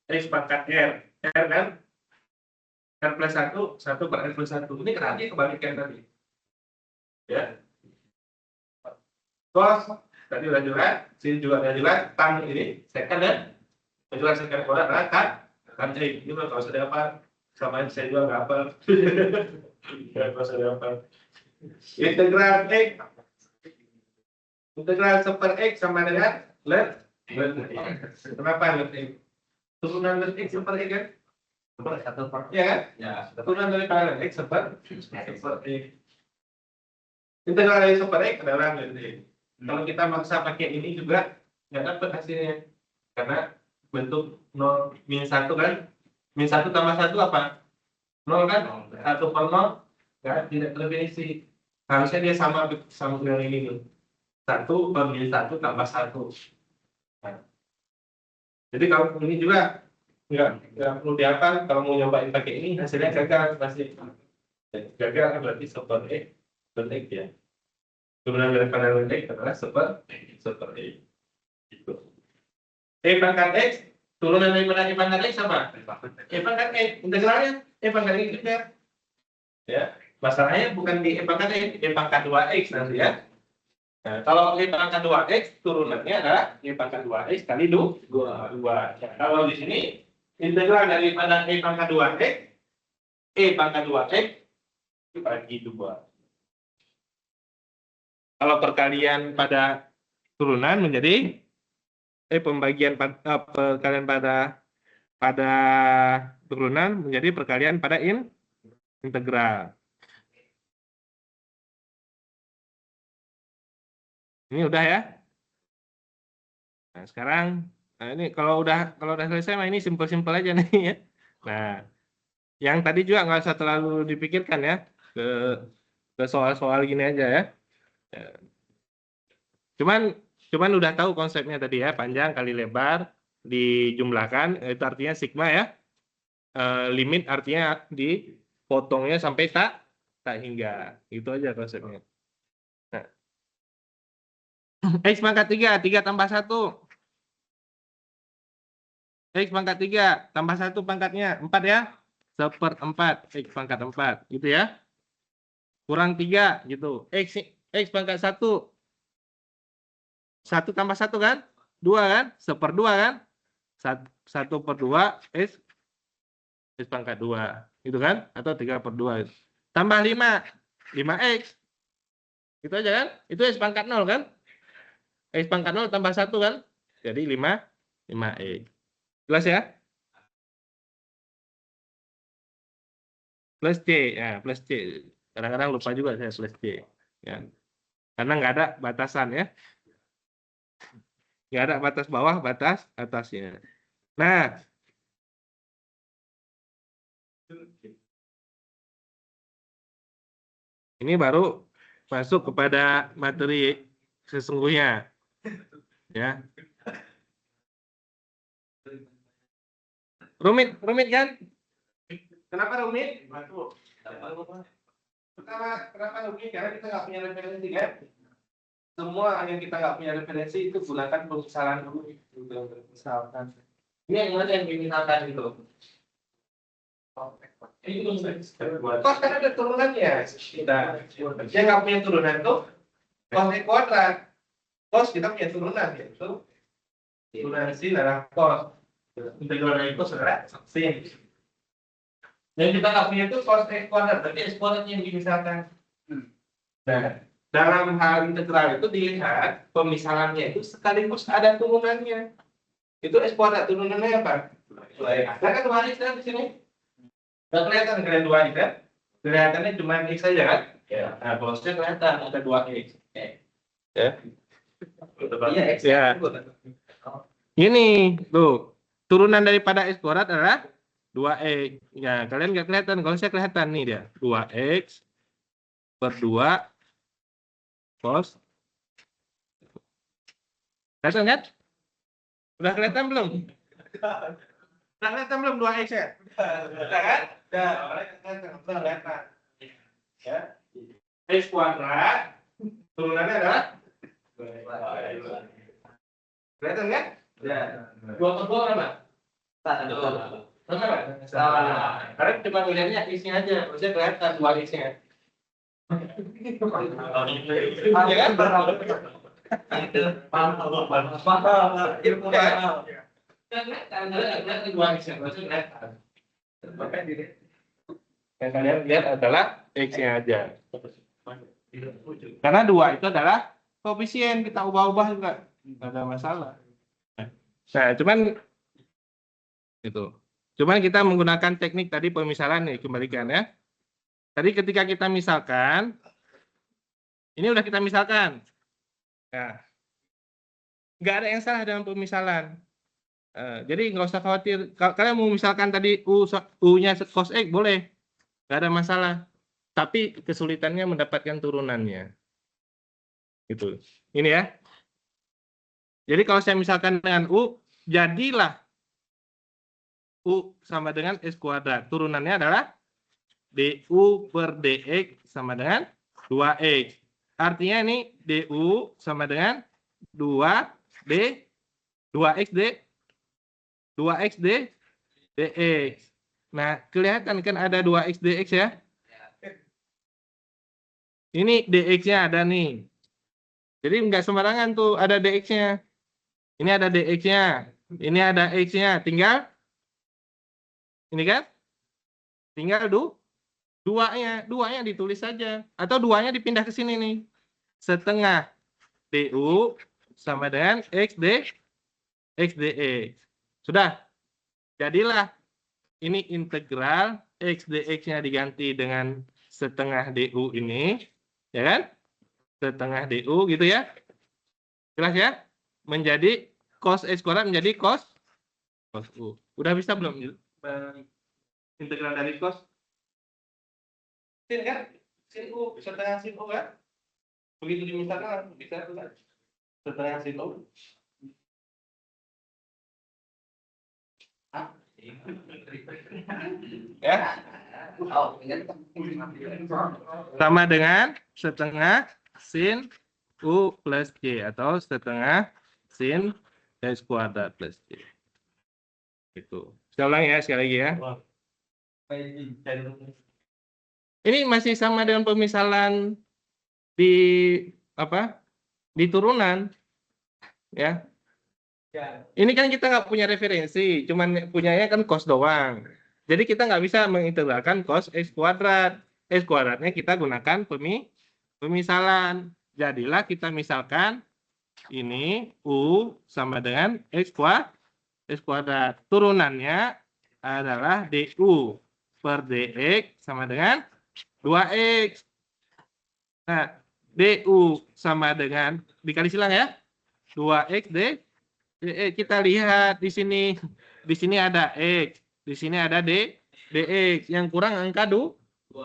X pangkat R. R kan? R plus 1, 1 per R plus 1. Ini kenapa kebalikan tadi? Ya. Cos, tadi udah jelas. Sini juga udah jelas. Tan ini, second dan jelas second kuadrat adalah kan X. Ini kalau sudah apa? Sama saya juga nggak hafal. Kalau sudah apa? Integral X. Integral 1/X sama dengan let X. Kenapa let X? Turunan let X 1/X kan? Ya kan? Ya. Turunan dari let X 1/X. Integral dari 1/X adalah let X. Kalau kita maksa pakai ini juga nggak dapat hasilnya. Karena bentuk 0 min 1 kan? Min 1 tambah 1 apa? 0 kan? 1 per 0 kan? Tidak terdefinisi. Harusnya dia sama dengan ini nih. 1 per min 1 tambah 1. Nah. Jadi kalau ini juga nggak perlu dihafal. Kalau mau nyobain pakai ini hasilnya gagal pasti. Gagal berarti 1/X ya. Turunan dari pangkat X adalah 1/X. Gitu. E pangkat X turunan dari mana E pangkat X apa? E pangkat X integralnya E pangkat X juga. Ya, masalahnya bukan di E pangkat X, E pangkat 2X nanti ya. Nah, kalau E pangkat 2X turunannya adalah E pangkat 2X kali 2. Ya, kalau di sini integral daripada E pangkat 2X, E pangkat 2X dibagi 2. Kalau perkalian pada turunan menjadi perkalian pada turunan menjadi perkalian pada integral. Ini udah ya. Nah, sekarang ini kalau udah selesai ini simpel-simpel aja nih ya. Nah, yang tadi juga nggak usah terlalu dipikirkan ya, ke soal-soal gini aja ya. Cuman udah tahu konsepnya tadi ya, panjang kali lebar dijumlahkan itu artinya sigma ya. Limit artinya dipotongnya sampai tak hingga. Itu aja konsepnya. Nah. X pangkat 3 tambah 1. X pangkat 3 tambah 1 pangkatnya 4 ya. 1/4 X pangkat 4 gitu ya. Kurang 3 gitu. X pangkat 1. 1 tambah 1 kan? 2 kan? 1/2 kan? 1/2 X pangkat 2. Gitu kan? Atau 3/2 itu. Tambah 5. 5X. Gitu aja kan? Itu X pangkat 0 kan? X pangkat 0 tambah 1 kan? Jadi 5X. Jelas ya? Plus C. Ya, plus C. Kadang-kadang lupa juga saya plus C. Ya. Karena nggak ada batasan ya. Nggak ada batas bawah, batas atasnya. Nah, ini baru masuk kepada materi sesungguhnya. Ya. Rumit kan? Kenapa rumit? Pertama, kenapa rumit? Karena kita nggak punya referensi kan? Semua yang kita nggak punya referensi itu gunakan pemisalan dulu. Misalkan. Ini yang mana yang dimisalkan itu? Kos kan ada turunannya. Dia nggak punya turunan itu cos E kuadrat. Cos kita punya turunan yaitu turunan sin adalah cos. Integral dari cos adalah sin. Yang kita nggak punya itu cos X kuadrat, tapi X kuadratnya yang dimisalkan. Nah, dalam hal integral itu dilihat pemisalannya itu sekaligus ada turunannya. Itu X kuadrat turunannya apa? 2X. Nah, kan 2X kan di sini. Nggak kelihatan kalian 2X kan? Kelihatannya cuma X saja kan? Ya. Nah, close-nya kelihatan ada 2X. Ya. Iya, X. Ya. Ini tuh turunan daripada X kuadrat adalah 2X. Ya, kalian nggak kelihatan. Kalau saya kelihatan nih dia. 2X per 2 cos. Kelihatan kan? Udah kelihatan belum? Udah kelihatan belum 2X ya? Udah kan? Udah kelihatan. Ya. X kuadrat turunannya adalah 2X. Kelihatan kan? Ya. 2/2 berapa? 1. Benar. Salah. Karena cuma ngeliatnya X-nya aja, maksudnya kelihatan 2 X-nya. Ya kan? Yang kalian lihat adalah X-nya aja. Karena 2 itu adalah koefisien, kita ubah-ubah juga nggak ada masalah. Nah, cuman kita menggunakan teknik tadi pemisalan nih, kembalikan ya. Tadi ketika kita misalkan, ini udah kita misalkan. Nah, nggak ada yang salah dalam pemisalan. Jadi nggak usah khawatir. Kalau kalian mau misalkan tadi U-nya cos X, boleh. Nggak ada masalah. Tapi kesulitannya mendapatkan turunannya. Gitu. Ini ya. Jadi kalau saya misalkan dengan U, jadilah U sama dengan X kuadrat. Turunannya adalah DU per DX sama dengan 2X. Artinya ini DU sama dengan 2D, 2X DX. Nah, kelihatan kan ada 2X DX ya? Ini DX-nya ada nih. Jadi nggak sembarangan tuh ada DX-nya. Ini ada DX-nya. Ini ada X-nya. Tinggal, ini kan? Tinggal 2-nya ditulis saja. Atau 2-nya dipindah ke sini nih. Setengah DU sama dengan X DX. Sudah. Jadilah ini integral X DX-nya diganti dengan setengah DU ini. Ya kan? Setengah DU gitu ya. Jelas ya? Menjadi cos X kuadrat menjadi cos U. Udah bisa belum? Integral dari cos? Sin kan? Sin U. Setengah sin U kan? Begitu dimisalkan bisa kan? Setengah sin U. Ya. Sama dengan setengah sin U plus J atau setengah sin X kuadrat plus J. Itu. Saya ulang ya sekali lagi ya. Ini masih sama dengan pemisalan di apa? Di turunan. Ya. Ini kan kita nggak punya referensi, cuman punyanya kan cos doang. Jadi kita nggak bisa mengintegralkan cos X kuadrat. X kuadratnya kita gunakan pemisalan. Jadilah kita misalkan ini U sama dengan X kuadrat. Turunannya adalah DU per DX sama dengan 2X. Nah, DU sama dengan, dikali silang ya, 2X kita lihat di sini. Di sini ada X, di sini ada DX. Yang kurang angka 2.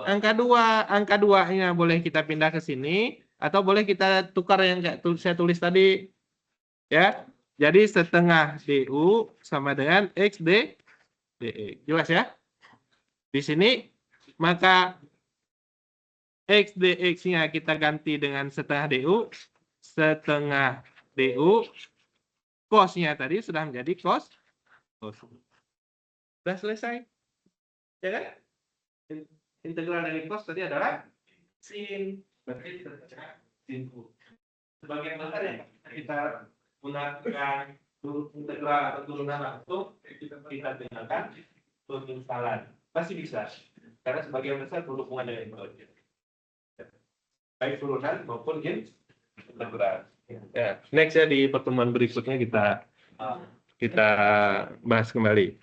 Angka 2-nya boleh kita pindah ke sini atau boleh kita tukar yang saya tulis tadi. Ya. Jadi setengah DU sama dengan X DX. Jelas ya? Di sini maka X DX-nya kita ganti dengan setengah DU. Setengah DU. Cos-nya tadi sudah menjadi cos. Sudah selesai. Ya kan? Integral dari cos tadi adalah sin. Berarti sin U. Sebagian besar yang kita gunakan integral atau turunan langsung, kita gunakan pemisalan. Masih bisa. Karena sebagian besar berhubungan dengan itu. Baik turunan maupun integral. Ya, next ya di pertemuan berikutnya kita bahas kembali.